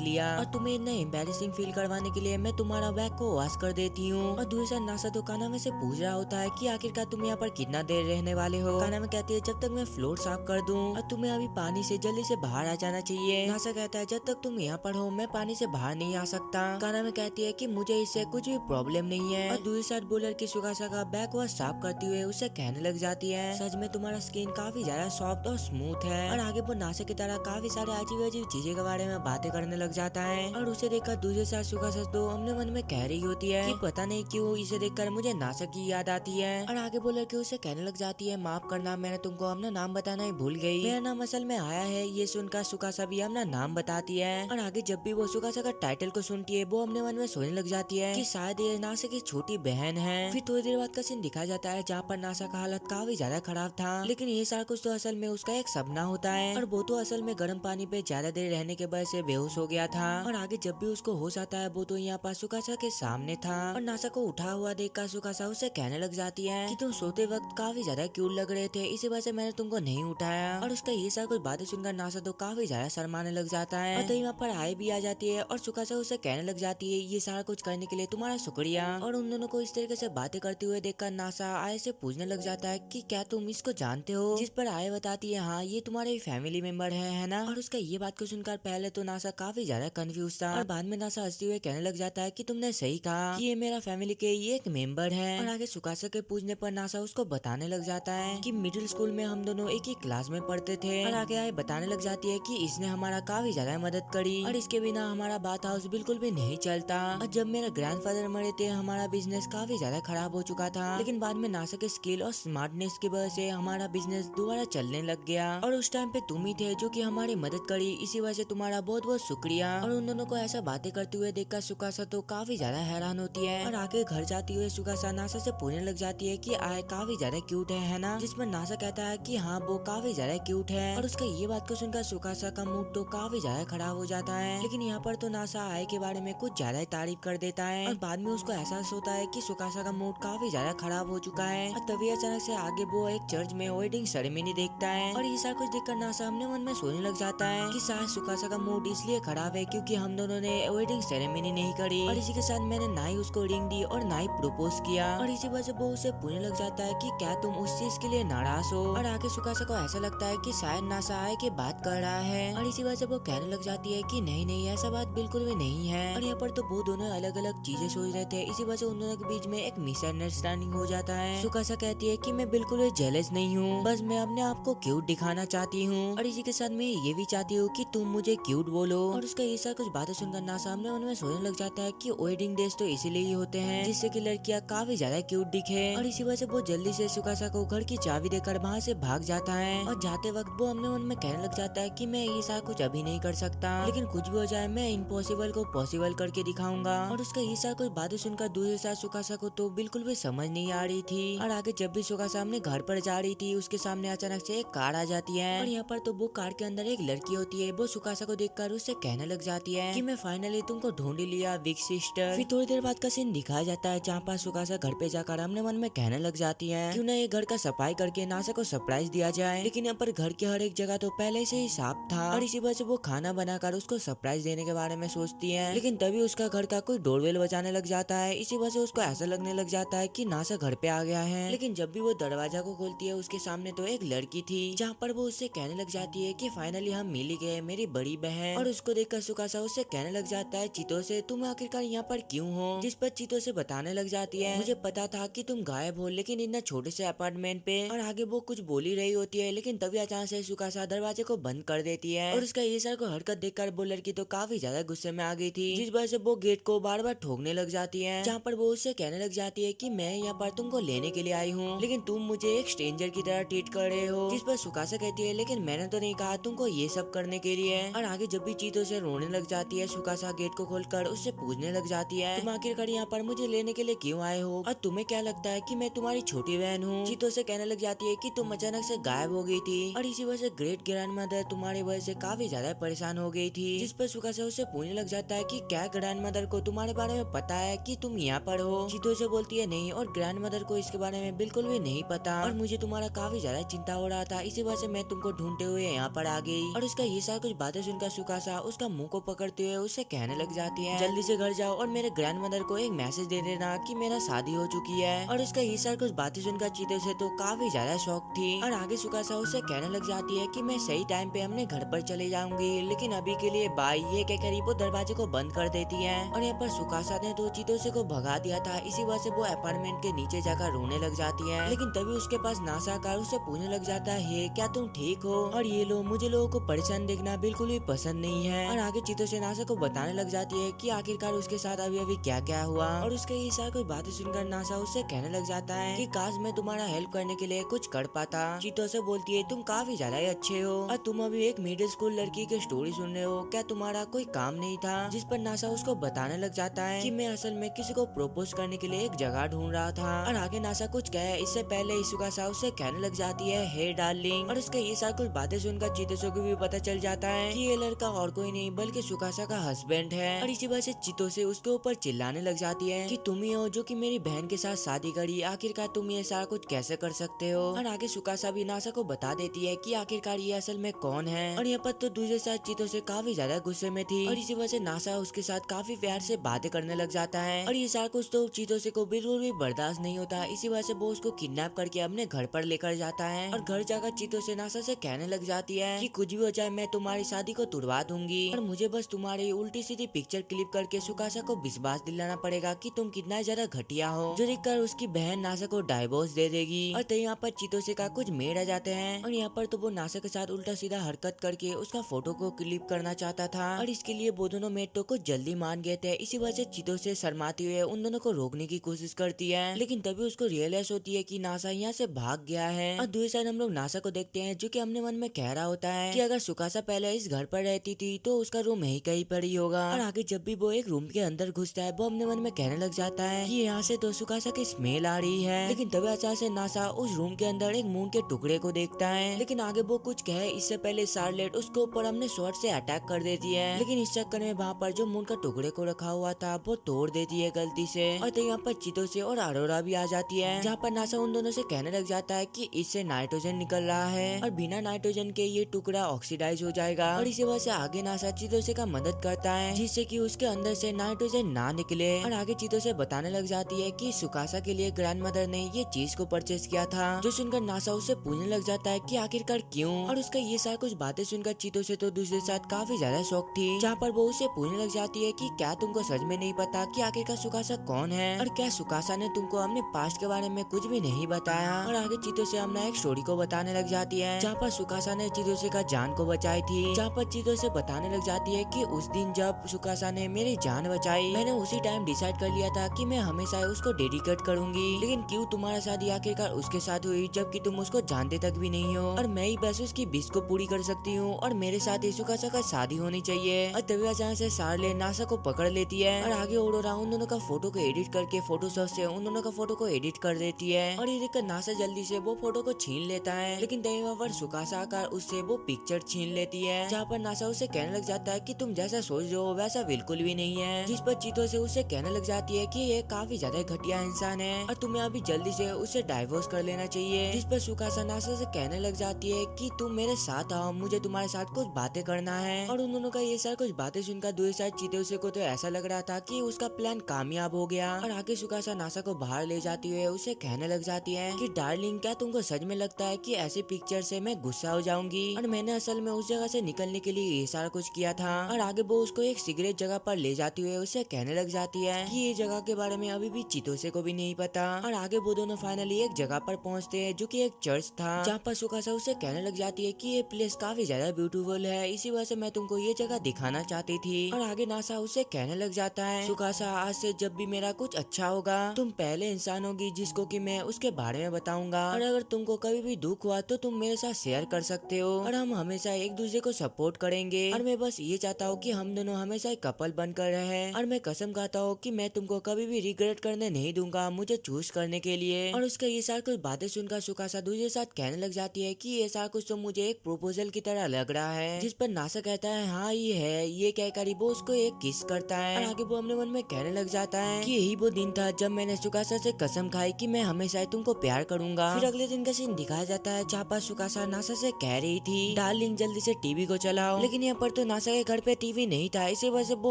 लिया और तुम्हें इतना एम्बैरेसिंग फील करवाने के लिए मैं तुम्हारा बैग को वॉश कर देती हूँ। और दूसरी साइड नासा तो कानामे से पूछ रहा होता है कि आखिरकार तुम यहाँ पर कितना देर रहने वाले हो। कानामे कहती है जब तक मैं फ्लोर साफ कर दूं और तुम्हें अभी पानी से जल्दी से बाहर आ जाना चाहिए। नासा कहता है जब तक तुम यहाँ पर हो मैं पानी से बाहर नहीं आ सकता। कानामे कहती है कि मुझे इससे कुछ भी प्रॉब्लम नहीं है। और दूसरी साइड बोलर की सुकासा का बैग वॉश साफ करती हुए उसे कहने लग जाती है सच में तुम्हारा स्किन काफी ज्यादा सॉफ्ट और स्मूथ है। और आगे वो नासा की तरह काफी सारे अजीब अजीब चीजें के बारे में बातें करने लग जाता है। और उसे देखकर दूसरे साइड सुकासा तो अपने मन में कह रही होती है कि पता नहीं क्यों इसे देखकर मुझे नासा की याद आती है। और आगे बोलर के उसे कहने लग जाती है माफ करना, मैंने तुमको अपना नाम बताना ही भूल गई, मेरा नाम असल में आया है। ये सुनकर सुकासा भी अपना नाम बताती है। और आगे जब भी वो सुकासा का टाइटल को सुनती है वो अपने मन में सोचने लग जाती है कि शायद ये नासा की छोटी बहन है। फिर थोड़ी देर बाद का सीन दिखाया जाता है जहाँ पर नासा का हालत काफी ज्यादा खराब था, लेकिन ये सारा कुछ तो असल में उसका एक सपना होता है। और वो तो असल में गर्म पानी पे ज्यादा देर रहने के वजह से बेहोश हो गया था। और आगे जब भी उसको होश आता है वो तो यहाँ पर सुकासा के सामने था। और नासा को उठा हुआ देखकर सुकासा उसे कहने लग जाती है कि तुम सोते वक्त काफी ज्यादा क्यूट लग रहे थे, इसी वजह से मैंने तुमको नहीं उठाया। और उसका ये सारा कुछ बातें सुनकर नासा तो काफी ज्यादा शर्माने लग जाता है। तो यहाँ पर आए भी आ जाती है और सुकासा उसे कहने लग जाती है ये सारा कुछ करने के लिए तुम्हारा शुक्रिया। और उन दोनों को इस तरीके से बातें करते हुए देखकर नासा आय से पूछने लग जाता है कि क्या तुम इसको जानते हो। जिस पर आय बताती है हाँ ये तुम्हारे फैमिली मेंबर है ना। और उसका ये बात को सुनकर पहले तो नासा काफी ज्यादा कंफ्यूज था और बाद में नासा हंसते हुए कहने लग जाता है कि तुमने सही कहा कि ये मेरा फैमिली के ये एक मेंबर है। और आगे सुकासा के पूछने पर नासा उसको बताने लग जाता है कि मिडिल स्कूल में हम दोनों एक ही क्लास में पढ़ते थे। और आगे आय बताने लग जाती है कि इसने हमारा काफी ज्यादा मदद करी और इसके बिना हमारा बात हाउस बिल्कुल भी नहीं चलता। और जब मेरे ग्रैंडफादर मरे थे हमारा बिजनेस काफी ज्यादा खराब हो चुका था, लेकिन बाद में नासा के स्किल और स्मार्टनेस की वजह से हमारा बिजनेस दोबारा चलने लग गया। और उस टाइम पे तुम ही थे जो कि हमारी मदद करी, इसी वजह से तुम्हारा बहुत बहुत शुक्रिया। और उन दोनों को ऐसा बातें करते हुए देखकर सुकासा तो काफी ज्यादा हैरान होती है। और आगे घर जाती हुए सुकासा नासा से पूछने लग जाती है कि आय काफी ज्यादा क्यूट है ना। जिसमें नासा कहता है कि हाँ वो काफी ज्यादा क्यूट है। और उसका ये बात को सुनकर सुकासा का मूड तो काफी ज्यादा खराब हो जाता है। लेकिन यहाँ पर तो नासा आय के बारे में कुछ ज्यादा ही तारीफ कर देता है और बाद में उसको एहसास होता है कि सुकासा का मूड काफी ज्यादा खराब हो चुका है। और तभी अचानक से आगे वो एक चर्च में वेडिंग सेरेमनी देखता है। और ये सारा कुछ देखकर नासा अपने मन में सोचने लग जाता है कि शायद सुकासा का मूड इसलिए खराब है क्योंकि हम दोनों ने वेडिंग सेरेमनी नहीं करी और इसी के साथ मैंने ना ही उसको रिंग दी और ना ही प्रपोज किया। और इसी वजह से वो उसे पूछने लग जाता है कि क्या तुम उस चीज के लिए नाराज हो। और आगे सुकासा को ऐसा लगता है कि शायद नासा आए की बात कर रहा है और इसी वजह से वो कहने लग जाती है कि नहीं नहीं ऐसा बात बिल्कुल भी नहीं है। और यहाँ पर तो वो दोनों अलग अलग चीजें सोच रहे थे, इसी वजह से उन दोनों के बीच में एक मिसअंडरस्टैंडिंग हो जाता है। सुकासा कहती है कि मैं बिल्कुल भी जेलस नहीं हूँ, बस मैं अपने आप को क्यूट दिखाना चाहती हूँ और इसी के साथ मैं ये भी चाहती हूँ कि तुम मुझे क्यूट बोलो। और उसका ये सारा कुछ बातें सुनकर नासा अपने मन में सोचने लग जाता है कि वेडिंग डेज तो इसीलिए ही होते हैं जिससे कि लड़कियाँ काफी ज्यादा क्यूट दिखे। और इसी वजह से वो जल्दी से सुकासा को घर की चाबी देकर वहाँ से भाग जाता है। और जाते वक्त वो अपने मन में कहने लग जाता है कि मैं ये सारा कुछ अभी नहीं कर सकता, लेकिन कुछ भी हो जाए मैं इम्पॉसिबल को पॉसिबल करके दिखाऊंगा। और उसका ये सारा कुछ बातें सुनकर दूसरे साथ सुकासा को तो बिल्कुल भी समझ नहीं आ रही थी। और आगे जब भी सुकासा अपने घर पर जा रही थी उसके सामने अचानक से एक कार आ जाती है। और यहाँ पर तो वो कार के अंदर एक लड़की होती है। वो सुकासा को देखकर उससे कहने लग जाती है कि मैं फाइनली तुमको ढूंढ लिया बिग सिस्टर। फिर थोड़ी देर बाद का सीन दिखाया जाता है जहाँ पर सुकासा घर पे जाकर अपने मन में कहने लग जाती है क्यों ना ये घर का सफाई करके नासा को सरप्राइज दिया जाए। लेकिन यहाँ पर घर की हर एक जगह तो पहले से ही साफ था और इसी वजह से वो खाना बनाकर उसको सरप्राइज देने के बारे में सोचती है। लेकिन तभी उसका घर का कोई डोरबेल बजाने लग जाता है, इसी वजह से उसको ऐसा लगने लग जाता है कि नासा घर पे आ गया है। लेकिन जब भी वो दरवाजा को खोलती है उसके सामने तो एक लड़की थी जहाँ पर वो उससे कहने लग जाती है कि फाइनली हम मिल ही गए मेरी बड़ी बहन। और उसको देखकर सुकासा उससे कहने लग जाता है चीतो से तुम आखिरकार यहाँ पर क्यों हो। जिस पर चीतो से बताने लग जाती है मुझे पता था कि तुम गायब हो लेकिन इतना छोटे से अपार्टमेंट पे। और आगे वो कुछ बोल ही रही होती है लेकिन तभी अचानक से सुकासा दरवाजे को बंद कर देती है। और उसका ये सारा को हरकत देखकर वो लड़की तो काफी ज्यादा गुस्से में आ गई थी, जिस वजह से वो गेट को बार बार ठोकने लग जाती है। जहाँ पर वो उससे कहने लग जाती है कि मैं यहाँ पर तुमको लेने के लिए आई हूँ लेकिन तुम मुझे एक स्ट्रेंजर की तरह ट्रीट कर रहे हो। जिस पर सुकासा कहती है लेकिन मैंने तो नहीं कहा तुमको ये सब करने के लिए। और आगे जब भी चीतों से रोने लग जाती है सुकासा गेट को खोलकर उससे पूछने लग जाती है तुम आखिरकार यहाँ पर मुझे लेने के लिए क्यों आए हो और तुम्हें क्या लगता है कि मैं तुम्हारी छोटी बहन हूँ। चीतों से कहने लग जाती है कि तुम अचानक से गायब हो गई थी और इसी वजह से ग्रेट ग्रैंड मदर तुम्हारी वजह से काफी ज्यादा परेशान हो गई थी। जिस पर सुकासा उससे पूछने लग जाता है कि क्या ग्रैंड मदर को तुम्हारे बारे में पता है कि तुम यहाँ पर हो। चीतों से बोलती है नहीं और ग्रैंड मदर को इसके बारे में बिल्कुल भी नहीं पता और मुझे तुम्हारा काफी ज्यादा चिंता हो रहा था इसी वजह से मैं तुमको ढूंढते हुए यहाँ पर आ गई। और उसका ये सारा कुछ बातें सुनकर सुकासा उसका मुंह को पकड़ते हुए उससे कहने लग जाती है, जल्दी से घर जाओ और मेरे ग्रैंडमदर को एक मैसेज दे देना कि मेरा शादी हो चुकी है। और उसका ये सारा कुछ बातें सुनकर चीते से तो काफी ज्यादा शौक थी। और आगे सुकासा उससे कहने लग जाती है कि मैं सही टाइम पे अपने घर पर चले जाऊंगी, लेकिन अभी के लिए बाय, ये कहकर वो दरवाजे को बंद कर देती है। और यहाँ पर सुकासा ने तो चीतोसे को भगा दिया था, इसी वजह से वो अपार्टमेंट के नीचे जाकर रोने लग जाती है। लेकिन तभी उसके पास नासा कार उससे पूछने लग जाता है, क्या तुम ठीक हो? और ये लो, मुझे लोगों को परेशान देखना बिल्कुल भी पसंद नहीं है। और आगे चीतोसे नासा को बताने लग जाती है कि आखिरकार उसके साथ अभी अभी क्या क्या हुआ। और उसके ये सारी कोई बातें सुनकर नासा उससे कहने लग जाता है कि काश मैं तुम्हारा हेल्प करने के लिए कुछ कर पाता। चीतोसे बोलती है, तुम काफी ज्यादा ही अच्छे हो और तुम अभी एक मिडिल स्कूल लड़की की स्टोरी सुन रहे हो, क्या तुम्हारा कोई काम नहीं था? जिस पर नासा उसको बताने लग जाता है कि मैं असल में किसी को प्रपोज करने के लिए एक जगह ढूंढ रहा था। और आगे नासा कुछ कहे इससे पहले सुकासा उससे कहने लग जाती है, हे डार्लिंग। और उसके ये सारी कुछ बातें सुनकर चितोसे को भी पता चल जाता है कि ये लड़का और कोई नहीं बल्कि सुकासा का हस्बैंड है। और इसी वजह से चितोसे उसके ऊपर चिल्लाने लग जाती है कि तुम ही हो जो कि मेरी बहन के साथ शादी करी, आखिरकार तुम ये सारा कुछ कैसे कर सकते हो? और आगे सुकासा भी नासा को बता देती है कि आखिरकार ये असल में कौन है। और यहाँ पर तो दूसरे साथ चितोसे काफी ज्यादा गुस्से में थी और इसी वजह से नासा उसके साथ काफी प्यार से बातें करने लग जाता है। और ये सारा कुछ तो चितोसे को बिल्कुल भी बर्दाश्त नहीं होता, इसी वजह से वो उसको किडनैप करके अपने घर पर लेकर जाता है। और घर जाकर चितोसे नासा से कहने लग जाती है कि कुछ भी हो जाए मैं तुम्हारी शादी को तुड़वा दूंगी और मुझे बस तुम्हारी उल्टी सीधी पिक्चर क्लिप करके सुकासा को विश्वास दिलाना पड़ेगा कि तुम कितना ज्यादा घटिया हो, जो देखकर उसकी बहन नासा को डाइवोर्स दे देगी। और तो यहाँ पर चितोसे का कुछ मेड आ जाते हैं और यहाँ पर तो वो नासा के साथ उल्टा सीधा हरकत करके उसका फोटो को क्लिप करना चाहता था। और इसके लिए वो दोनों मेड तो कुछ जल्दी मान गए थे, इसी वजह से चितोसे शर्माते हुए उन दोनों को रोकने की कोशिश करती है। लेकिन तभी उसको रियलाइज होती है कि नासा यहाँ से भाग गया है। और दूसरी साइड हम लोग नासा को देखते हैं जो कि अपने मन में कह रहा होता है कि अगर सुकासा पहले इस घर पर रहती थी तो उसका रूम यही कहीं पर ही होगा। और आगे जब भी वो एक रूम के अंदर घुसता है वो अपने मन में कहने लग जाता है कि यहाँ से तो सुकासा की स्मेल आ रही है। लेकिन तभी अचानक से नासा उस रूम के अंदर एक मून के टुकड़े को देखता है। लेकिन आगे वो कुछ कहे इससे पहले शार्लेट उसके ऊपर अपने स्वॉर्ड से अटैक कर देती है। लेकिन इस चक्कर में वहाँ पर जो मून का टुकड़े को रखा हुआ था वो तोड़ देती है गलती से। और तो यहाँ पर चितोसे और अरोरा भी आ जाती है, जहाँ पर नासा उन दोनों से कहने लग जाता है कि इससे नाइट्रोजन निकल रहा है और बिना नाइट्रोजन के ये टुकड़ा ऑक्सीडाइज हो जाएगा। और इसी वजह से आगे नासा चितोसे का मदद करता है जिससे कि उसके अंदर से नाइट्रोजन ना निकले। और आगे चितोसे बताने लग जाती है कि सुकासा के लिए ग्रैंडमदर ने ये चीज को परचेज किया था, जो सुनकर नासा उससे पूछने लग जाता है कि आखिरकार क्यों। और उसका ये सारा कुछ बातें सुनकर चितोसे तो दूसरे साथ काफी ज्यादा शौक थी, जहाँ पर वो उसे पूछने लग जाती है कि क्या तुमको सच में नहीं पता कि आखिरकार सुकासा कौन है और क्या सुकासा ने तुमको अपने पास्ट के बारे में कुछ भी नहीं बताया। और आगे चितोसे अपना एक स्टोरी को बताने लग जाती है जहाँ पर सुकासा ने चितोसे का जान को बचाई थी, जहाँ पर चितोसे बताने लग जाती है कि उस दिन जब सुकासा ने मेरी जान बचाई मैंने उसी टाइम डिसाइड कर लिया था कि मैं हमेशा उसको डेडिकेट करूंगी। लेकिन क्यों तुम्हारा शादी आखिरकार उसके साथ हुई जबकि तुम उसको जानते तक भी नहीं हो और मैं ही बस उसकी विश को पूरी कर सकती हूँ और मेरे साथ ही सुकासा का शादी होनी चाहिए। और तभी अचानक से शार्लेट नासा को पकड़ लेती है और आगे ओरोरा उन दोनों का फोटो को एडिट करके फोटोशॉप से उन दोनों का फोटो को एडिट कर देती है। और ये देखकर नासा जल्दी से वो फोटो को छीन लेता है, लेकिन तभी वहाँ पर सुकासा आकर उससे वो पिक्चर छीन लेती है, जहाँ पर नासा उसे कहने लग जाता है कि तुम जैसा सोच रहे हो वैसा बिल्कुल भी नहीं है। जिस पर चितोसे उसे कहने लग जाती है कि ये काफी ज्यादा घटिया इंसान है और तुम्हें अभी जल्दी से उसे डाइवोर्स कर लेना चाहिए। जिस पर सुकासा नासा से कहने लग जाती है कि तुम मेरे साथ आओ, मुझे तुम्हारे साथ कुछ बातें करना है। और उन दोनों का ये सारा कुछ बातें सुनकर दूसरी साइड चितोसे को तो ऐसा लग रहा था कि उसका प्लान कामयाब हो गया। और आगे सुकासा नासा को बाहर ले जाती हुए उसे कहने लग जाती है कि डार्लिंग क्या तुमको सच में लगता है कि ऐसे पिक्चर से मैं गुस्सा हो जाऊंगी और मैंने असल में उस जगह से निकलने के लिए ये सारा कुछ किया था। और आगे वो उसको एक सिगरेट जगह पर ले जाती हुए उसे कहने लग जाती है कि ये जगह के बारे में अभी भी चितोसे को भी नहीं पता। और आगे वो दोनों फाइनली एक जगह पर पहुंचते हैं जो कि एक चर्च था, जहाँ पर सुकासा उसे कहने लग जाती है कि ये प्लेस काफी ज्यादा ब्यूटीफुल है, इसी वजह से मैं तुमको ये जगह दिखाना चाहती थी। और आगे नासा उसे कहने लग जाता है सुकासा आज से जब भी मेरा कुछ अच्छा होगा तुम पहले इंसान होगी जिसको कि मैं उसके बारे में बताऊंगा और अगर तुमको कभी भी दुख हुआ तो तुम मेरे साथ शेयर कर सकते हो और हम हमेशा एक दूसरे को सपोर्ट करेंगे। और मैं बस ये चाहता हूँ कि हम दोनों हमेशा एक कपल बनकर रहे और मैं कसम खाता हूँ कि मैं तुमको कभी भी रिग्रेट करने नहीं दूंगा मुझे चूज करने के लिए। और उसका ये सारा कुछ बातें सुनकर सुकासा दूसरे साथ कहने लग जाती है कि ये सारा कुछ तो मुझे एक प्रपोजल की तरह लग रहा है। जिस पर नासा कहता है हाँ ये है, ये कहकर वो उसको एक किस करता है। और आगे वो अपने मन में कहने लग जाता है कि यही वो दिन था जब मैंने सुकासा से कसम खाई कि मैं हमेशा तुमको प्यार करूंगा। फिर अगले दिन का सीन दिखाया जाता है जहाँ पर सुकासा नासा से कह रही थी डार्लिंग जल्दी से टीवी को चलाओ, लेकिन यहाँ पर तो नासा के घर पे टीवी नहीं था। इसी वजह से वो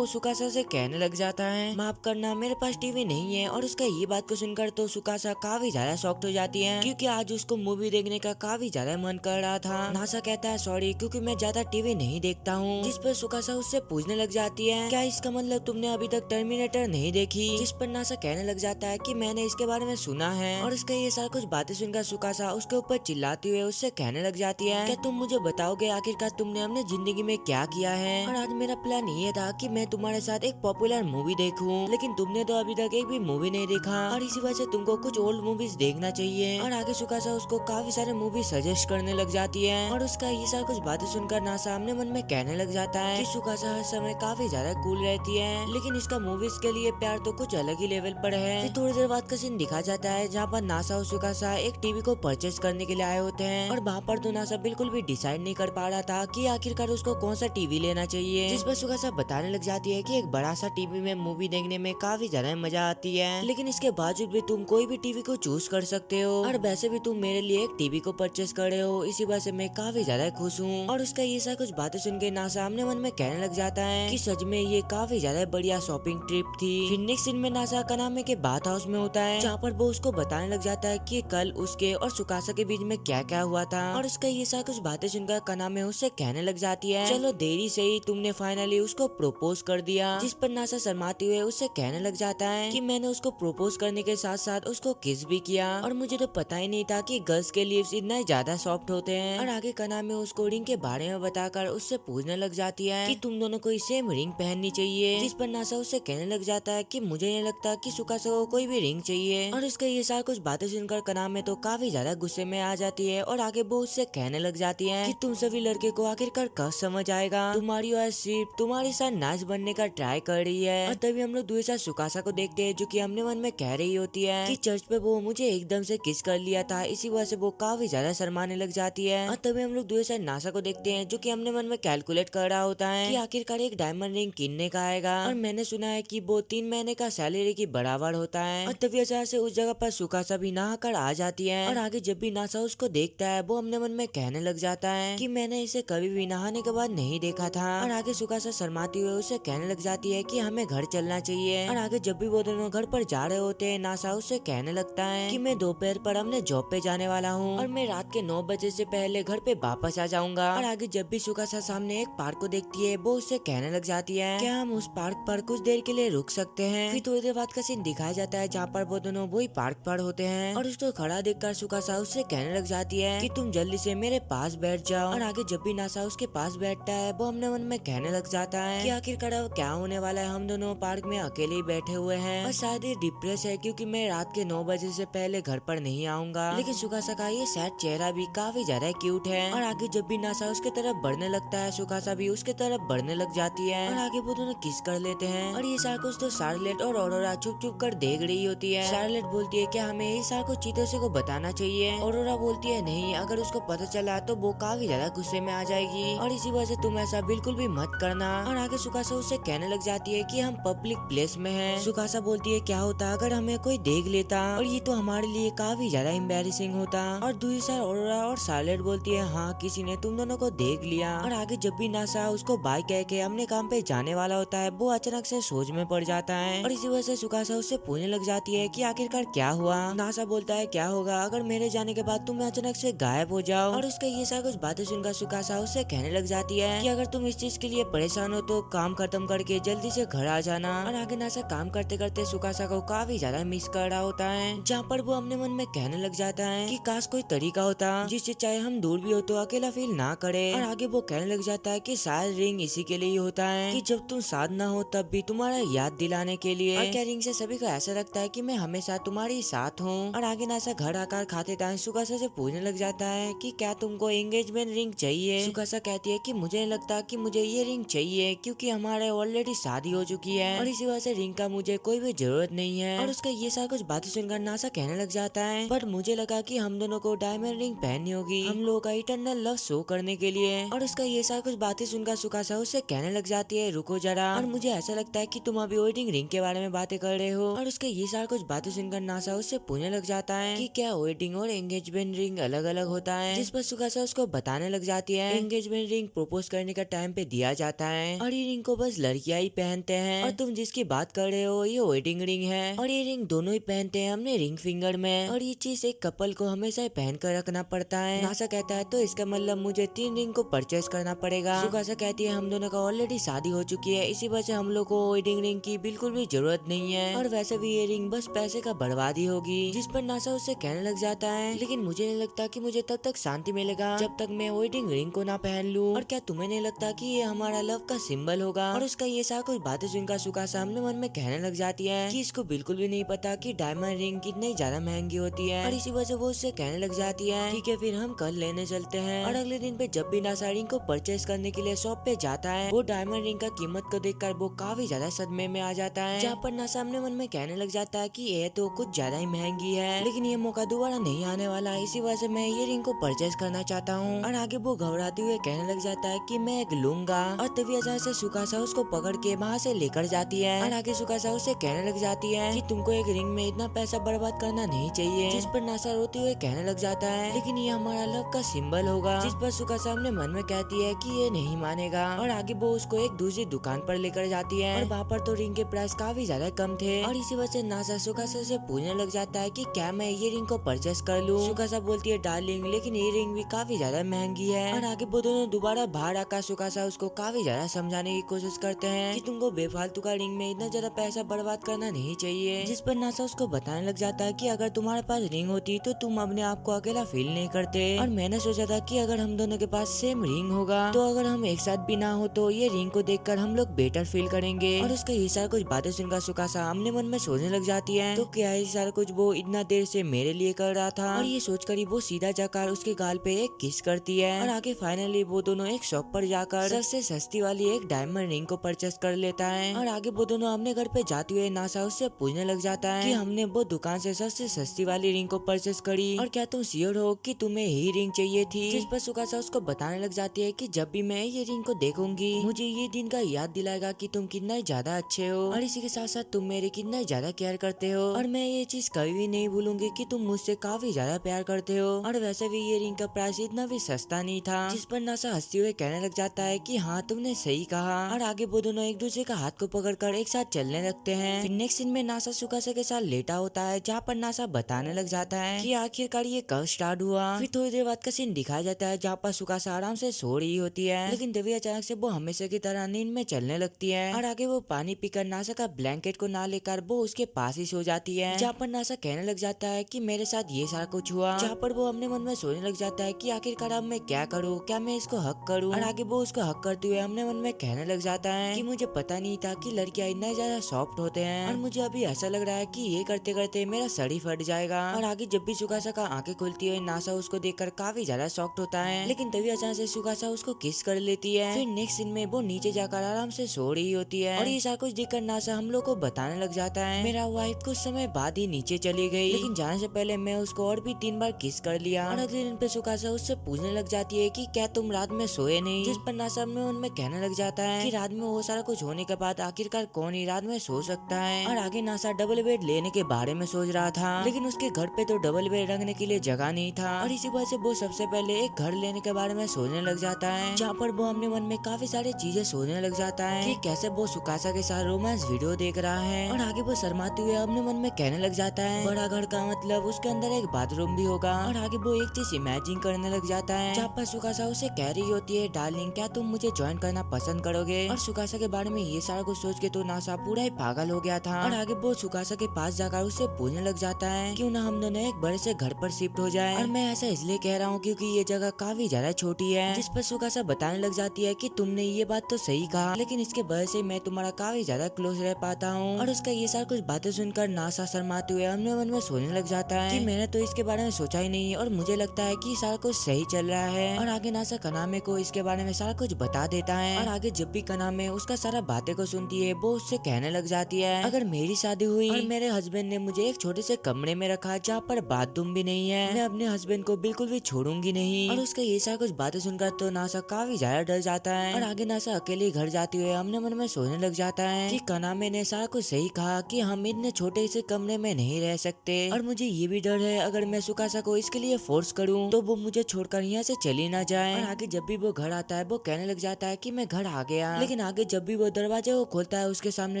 सुकासा से कहने लग जाता है माफ करना मेरे पास टीवी नहीं है। और उसका ये बात को सुनकर तो सुकासा काफी ज्यादा शॉक्ड हो जाती है, क्योंकि आज उसको मूवी देखने का काफी ज्यादा मन कर रहा था। नासा कहता है सॉरी क्योंकि मैं ज्यादा टीवी नहीं देखता हूँ, जिस पर सुकासा उससे पूछने लग जाती है क्या इसका मतलब तुमने अभी तक टर्मिनेटर नहीं देखी, जिस पर नासा कहने लग जाता है कि मैंने इसके बारे में सुना है। और इसका ये सारा कुछ बातें सुनकर सुकासा उसके ऊपर चिल्लाती हुए उससे कहने लग जाती है क्या तुम मुझे बताओगे आखिरकार तुमने अपने जिंदगी में क्या किया है। और आज मेरा प्लान ये था कि मैं तुम्हारे साथ एक पॉपुलर मूवी देखूं, लेकिन तुमने तो अभी तक एक भी मूवी नहीं देखा और इसी वजह से तुमको कुछ ओल्ड मूवीज देखना चाहिए। और आगे सुकासा उसको काफी सारे मूवी सजेस्ट करने लग जाती है। और उसका ये सारा कुछ बातें सुनकर नासा अपने मन में कहने लग जाता है कि सुकासा हर समय काफी ज्यादा कूल रहती है, लेकिन इसका मूवीज के लिए प्यार तो कुछ अलग ही लेवल पर है। फिर थोड़ी देर बाद का सीन दिखा जाता है जहाँ पर नासा और सुकासा एक टीवी को परचेज करने के लिए आए होते हैं। और वहाँ पर तो नासा बिल्कुल भी डिसाइड नहीं कर पा रहा था कि आखिरकार उसको कौन सा टीवी लेना चाहिए, जिस पर सुकासा बताने लग जाती है कि एक बड़ा सा टीवी में मूवी देखने में काफी ज्यादा मजा आती है, लेकिन इसके बावजूद भी तुम कोई भी टीवी को चूज कर सकते हो। और वैसे भी तुम मेरे लिए एक टीवी को परचेज कर रहे हो, इसी वजह से मैं काफी ज्यादा खुश हूँ। और उसका ये सारा कुछ बातें सुन के नासा अपने मन में कहने लग जाता है कि सच में ये काफी ज्यादा बढ़िया शॉपिंग ट्रिप थी। फिर नेक्स्ट सीन में नासा कनामे के बाथ हाउस में होता है, जहाँ पर वो उसको बताने लग जाता है कि कल उसके और सुकासा के बीच में क्या क्या हुआ था। और उसका ये सारा कुछ बातें सुनकर कनामे उससे कहने लग जाती है चलो देरी से ही तुमने फाइनली उसको प्रपोज कर दिया, जिस पर नासा शर्माते हुए उससे कहने लग जाता है कि मैंने उसको प्रपोज करने के साथ साथ उसको किस भी किया, और मुझे तो पता ही नहीं था कि गर्ल्स के लिप्स इतना ज्यादा सॉफ्ट होते हैं। और आगे कनामे उसको रिंग के बारे में बताकर उससे पूछने लग जाती है कि तुम दोनों को सेम रिंग पहननी चाहिए, जिस पर नासा उससे कहने लग जाता है कि मुझे नहीं लगता कि सुकासा को कोई भी रिंग चाहिए। और इसका ये सारा कुछ बातें सुनकर कनामे तो काफी ज्यादा गुस्से में आ जाती है और आगे वो उससे कहने लग जाती है कि तुम सभी लड़के को आखिरकार कब समझ आएगा, तुम्हारी और सिर्फ तुम्हारे साथ नाच बनने का ट्राई कर रही है। और तभी हम लोग दूसरे सुकासा को देखते हैं जो कि अपने मन में कह रही होती है कि चर्च पे वो मुझे एकदम से किस कर लिया था, इसी वजह से वो काफी ज्यादा शर्माने लग जाती है। और तभी हम लोग दूसरे नासा को देखते हैं जो कि अपने मन में कैलकुलेट कर रहा होता है कि आखिरकार एक डायमंड रिंग किनने का आएगा, और मैंने सुना है कि वो 3 महीने का सैलरी की बराबर होता है। और तभी अचानक से उस जगह पर सुकासा भी नहाकर आ जाती है। और आगे जब भी नासा उसको देखता है वो अपने मन में कहने लग जाता है कि मैंने इसे कभी भी नहाने के बाद नहीं देखा था। और आगे सुकासा शर्माती हुए उसे कहने लग जाती है कि हमें घर चलना चाहिए। और आगे जब भी वो दोनों घर पर जा रहे होते हैं नासा उससे कहने लगता है कि मैं दोपहर पर अपने जॉब पे जाने वाला हूँ और मैं रात के 9 बजे से पहले घर पे वापस आ जाऊंगा। और आगे जब भी सुकासा सामने एक पार्क को देखती है वो उससे कहने लग जाती है क्या हम उस पार्क पर कुछ देर के लिए रुक सकते हैं। फिर थोड़ी देर बाद का सीन दिखाया जाता है जहाँ पर वो दोनों वही पार्क पर होते हैं। और उसको खड़ा देखकर सुकासा उससे कहने लग जाती है कि तुम जल्दी से मेरे पास बैठ जाओ। और आगे जब भी नासा उसके पास बैठता है वो अपने मन में कहने लग जाता है कि आखिरकार अब क्या होने वाला है, हम दोनों पार्क में अकेले ही बैठे हुए हैं और शायद ये डिप्रेस है क्योंकि मैं रात के 9 बजे से पहले घर पर नहीं आऊंगा। लेकिन सुकासा का ये सैड चेहरा भी काफी ज्यादा क्यूट है। और आगे जब भी नासा उसके तरफ बढ़ने लगता है सुकासा भी उसके तरफ बढ़ने लग जाती है और आगे वो दोनों किस कर लेते हैं। और ये सारा कुछ तो शार्लेट और ऑरोरा चुप चुप कर देख रही होती है। शार्लेट बोलती है क्या हमें ये सारा कुछ चीतोसे को बताना चाहिए। ऑरोरा बोलती है नहीं, अगर उसको पता चला तो वो काफी ज्यादा गुस्से में आ जाएगी और इसी वजह से तुम ऐसा बिल्कुल भी मत करना। और आगे सुकासा उससे कहने लग जाती है कि हम पब्लिक प्लेस में हैं। सुकासा बोलती है क्या होता अगर हमें कोई देख लेता, और ये तो हमारे लिए काफी ज्यादा एम्बैरेसिंग होता। और दूसरी साइड ऑरोरा और शार्लेट बोलती है हाँ किसी ने तुम दोनों को देख लिया। और आगे जब भी नासा उसको बाय कह के अपने काम पे जाने वाला होता है वो अचानक से सोच में पड़ जाता है और इसी वजह से सुकासा उससे पूछने लग जाती है कि आखिरकार क्या हुआ। नासा बोलता है क्या होगा अगर मेरे जाने के बाद तुम अचानक से गायब हो जाओ। और उसका ये सारा कुछ बातें सुनकर सुकासा उससे कहने लग जाती है कि अगर तुम इस चीज के लिए परेशान हो तो काम खत्म करके जल्दी से घर आ जाना। और आगे नासा काम करते करते सुकासा को काफी ज्यादा मिस कर रहा होता है, जहाँ पर वो अपने मन में कहने लग जाता है कि काश कोई तरीका होता जिससे चाहे हम दूर भी हो तो अकेला फील ना करे। और आगे वो कहने लग जाता है कि शायद रिंग इसी के लिए होता है कि जब तुम साथ ना हो तब भी तुम्हारा याद दिलाने के लिए। और क्या रिंग से सभी को ऐसा लगता है कि मैं हमेशा तुम्हारे साथ हूँ। और आगे नासा घर आकर खाते टाइम सुकासा से पूछने लग जाता है कि क्या तुमको एंगेजमेंट रिंग चाहिए। सुकासा कहती है कि मुझे नहीं लगता कि मुझे ये रिंग चाहिए क्योंकि हमारे ऑलरेडी शादी हो चुकी है और इसी वजह से रिंग का मुझे कोई भी जरूरत नहीं है। और उसका ये सारा कुछ बातें सुनकर नासा कहने लग जाता है पर मुझे लगा कि हम दोनों को डायमंड रिंग पहननी होगी हम लोगों का इटरनल लव शो करने के लिए। और उसका ये सारा कुछ बातें सुनकर सुकासा उससे कहने लग जाती है रुको जरा, और मुझे ऐसा लगता है कि तुम अभी वेडिंग रिंग के बारे में बातें कर रहे हो। और उसके ये सारा कुछ बातें सुनकर नासा उससे पूछने लग जाता है कि क्या वेडिंग और एंगेजमेंट रिंग अलग अलग होता है, जिस पर सुकासा उसको बताने लग जाती है एंगेजमेंट रिंग प्रपोज करने का टाइम पे दिया जाता है और ये रिंग को बस लड़कियां ही पहनते हैं और तुम जिसकी बात कर रहे हो ये वेडिंग रिंग है और ये रिंग दोनों ही पहनते हैं हमने रिंग फिंगर में और ये चीज एक कपल को हमेशा ही पहन कर रखना पड़ता है। नासा कहता है तो इसका मतलब मुझे 3 रिंग को परचेस करना पड़ेगा। सुकासा कहती है हम दोनों का ऑलरेडी शादी हो चुकी है, इसी वजह से हम लोग को वेडिंग रिंग की बिल्कुल भी जरूरत नहीं है और वैसे भी ये रिंग बस पैसे का बर्बादी होगी। जिस पर नासा उससे कहने लग जाता है लेकिन मुझे नहीं लगता कि मुझे तब तक शांति मिलेगा जब तक मैं वेडिंग रिंग को ना पहन लूं। और क्या तुम्हें नहीं लगता कि ये हमारा लव का सिंबल होगा? और उसका ये सारा कुछ बातें सुनकर सुकासा अपने मन में कहने लग जाती है कि इसको बिल्कुल भी नहीं पता कि डायमंड रिंग कितनी ज्यादा महंगी होती है और इसी वजह से वो उससे कहने लग जाती है ठीक है फिर हम कल लेने चलते हैं। और अगले दिन पे जब भी नासा रिंग को परचेस करने के लिए शॉप पे जाता है वो डायमंड रिंग का कीमत को देखकर वो काफी ज्यादा सदमे में आ जाता है, जहाँ पर नासा अपने मन में कहने लग जाता है कि ये तो कुछ ज्यादा ही महंगी है लेकिन ये मौका दोबारा नहीं आने वाला है, इसी वजह से मैं ये रिंग को परचेस करना चाहता हूँ। और आगे वो घबराते हुए कहने लग जाता है कि मैं एक लूंगा और तभी अचानक से सुकासा उसको पकड़ के वहाँ से लेकर जाती है और आगे सुकासा उसे कहने लग जाती है कि तुमको एक रिंग में इतना पैसा बर्बाद करना नहीं चाहिए, जिस पर नासा रोते हुए कहने लग जाता है लेकिन ये हमारा लव का सिंबल होगा, जिस पर सुकासा अपने मन में कहती है कि ये नहीं मानेगा। और आगे वो उसको एक दूसरी दुकान पर लेकर जाती है और वहाँ पर तो रिंग के प्राइस काफी ज्यादा कम थे और इसी वजह से नासा सुकासा से पूछने लग जाता है कि क्या मैं ये रिंग को परचेस कर लूं। सुकासा बोलती है डार्लिंग लेकिन ये रिंग भी काफी ज्यादा महंगी है। और आगे वो दोनों दोबारा बाहर आकर सुकासा उसको काफी ज्यादा समझाने की कोशिश करते हैं कि तुमको बेफालतू का रिंग में इतना ज्यादा पैसा बर्बाद करना नहीं चाहिए, जिस पर नासा उसको बताने लग जाता है कि अगर तुम्हारे पास रिंग होती तो तुम अपने आप को अकेला फील नहीं करते और मैंने सोचा था कि अगर हम दोनों के पास सेम रिंग होगा तो अगर हम एक साथ भी ना हो तो ये रिंग को देखकर हम लोग बेटर फील करेंगे। और उसका ये सारा कुछ बातें सुनकर सुकासा अपने मन में सोचने लग जाती है तो क्या ये सारा कुछ वो इतना देर से मेरे लिए कर रहा था। और ये सोचकर ही वो सीधा जाकर उसके गाल पे एक किस करती है और आगे फाइनली वो दोनों एक शॉप पर जाकर सबसे सस्ती वाली एक डायमंड रिंग को परचेस कर लेता है। और आगे वो दोनों अपने घर पे जाते हुए नासा उससे पूछने लग जाता है कि हमने वो दुकान से सबसे सस्ती वाली रिंग को परचेस करी और क्या तुम श्योर हो कि तुम्हें ही रिंग चाहिए थी, जिस पर सुकासा उसको बताने लग जाती है कि जब भी मैं ये रिंग को देखूंगी मुझे ये दिन का याद दिलाएगा कि तुम कितना ज्यादा अच्छे हो और इसी के साथ साथ तुम मेरे कितना ज्यादा केयर करते हो और मैं ये चीज कभी भी नहीं भूलूंगी कि तुम मुझसे काफी ज्यादा प्यार करते हो। और वैसे भी ये रिंग का प्राइस इतना भी सस्ता नहीं था, जिस पर नासा हंसते हुए कहने लग जाता है कि हाँ तुमने सही कहा। और आगे वो दोनों एक दूसरे का हाथ को पकड़कर एक साथ चलने लगते हैं। फिर नेक्स्ट सीन में नासा सुकासा के साथ लेटा होता है, जहाँ पर नासा बताने लग जाता है कि आखिरकार ये कब स्टार्ट हुआ। फिर थोड़ी देर बाद का सीन दिखाया जाता है जहाँ पर सुकासा आराम से सो रही होती है, लेकिन तभी अचानक से वो हमेशा की तरह नींद में चलने लगती है। और आगे वो पानी पीकर नासा का ब्लैंकेट को ना लेकर वो उसके पास ही सो जाती है, जहाँ पर नासा कहने लग जाता है कि मेरे साथ ये सारा कुछ हुआ। जहाँ पर वो अपने मन में सोचने लग जाता है कि आखिरकार अब मैं क्या करूँ, क्या मैं इसको हक करूँ। और आगे वो उसको हक करते हुए अपने मन में कहने लग जाता है कि मुझे पता नहीं था कि लड़कियां इतना ज्यादा सॉफ्ट होते हैं और मुझे अभी ऐसा लग रहा है कि ये करते करते मेरा सर ही फट जाएगा। और आगे जब भी सुकासा का आंखें खुलती है नासा उसको देखकर काफी ज्यादा शॉक्ड होता है, लेकिन तभी अचानक से सुकासा उसको किस कर लेती है। फिर नेक्स्ट सीन में वो नीचे जाकर आराम से सो रही होती है और ये सारा कुछ देखकर नासा हम लोग को बताने लग जाता है मेरा वाइफ कुछ समय बाद ही नीचे चली गई, लेकिन जाने से पहले मैं उसको और भी 3 बार किस कर लिया। और अगले दिन पे सुकासा उससे पूछने लग जाती है कि क्या तुम रात में सोए नहीं, जिस पर नासा अपने मन में कहने लग जाता है कि रात में वो सारा कुछ होने के बाद आखिरकार कौन ही रात में सो सकता है। और आगे नासा डबल बेड लेने के बारे में सोच रहा था, लेकिन उसके घर पे तो डबल बेड रखने के लिए जगह नहीं था और इसी वजह से वो सबसे पहले एक घर लेने के बारे में सोचने लग जाता है, जहाँ पर वो अपने मन में काफी सारी चीजें सोचने लग जाता है कि कैसे वो सुकासा के साथ रोमांस वीडियो देख रहा है। और आगे वो शर्माते हुए अपने मन में कहने लग जाता है बड़ा घर का मतलब उसके अंदर एक बाथरूम भी होगा। और आगे वो एक चीज इमेजिन करने लग जाता है जहाँ पर सुकासा उसे कह रही होती है डार्लिंग क्या तुम मुझे ज्वाइन करना पसंद करोगे। और सुकासा के बारे में ये सारा कुछ सोच के तो नासा पूरा ही पागल हो गया था। और आगे वो सुकासा के पास जाकर उससे पूछने लग जाता है क्यों ना हम दोनों एक बड़े से घर पर शिफ्ट हो जाए। और मैं ऐसा इसलिए कह रहा हूँ क्योंकि ये जगह काफी ज्यादा छोटी है, जिस पर सुकासा बताने लग जाती है कि तुमने ये बात तो सही कहा, लेकिन इसके वजह से मैं तुम्हारा काफी ज्यादा क्लोज रह पाता हूँ। और उसका ये सारा कुछ बातें सुनकर नासा शर्माते हुए अपने मन में सोचने लग जाता है कि मैंने तो इसके बारे में सोचा ही नहीं और मुझे लगता है कि सारा कुछ सही चल रहा है। और आगे नासा कनामे को इसके बारे में सारा कुछ बता देता है। और आगे जब भी कनामे उसका सारा बातें को सुनती है वो उससे कहने लग जाती है अगर मेरी शादी हुई और मेरे हस्बैंड ने मुझे एक छोटे से कमरे में रखा जहाँ पर बाथरूम भी नहीं है, मैं अपने हस्बैंड को बिल्कुल भी छोड़ूंगी नहीं। और उसका ये सारा कुछ बातें सुनकर तो नासा काफी ज्यादा डर जाता है। और आगे नासा अकेले घर जाते हुए अपने मन में सोचने लग जाता है कि कनामे ने सारा कुछ सही कहा कि हम इतने छोटे से कमरे में नहीं रह सकते। और मुझे ये भी डर है अगर मैं सुकासा को इसके लिए फोर्स करूँ तो वो मुझे छोड़कर यहाँ से चली ना जाए। और आगे जब भी वो घर आता है वो कहने लग जाता है कि मैं घर आ गया, लेकिन आगे जब भी वो दरवाजे को खोलता है उसके सामने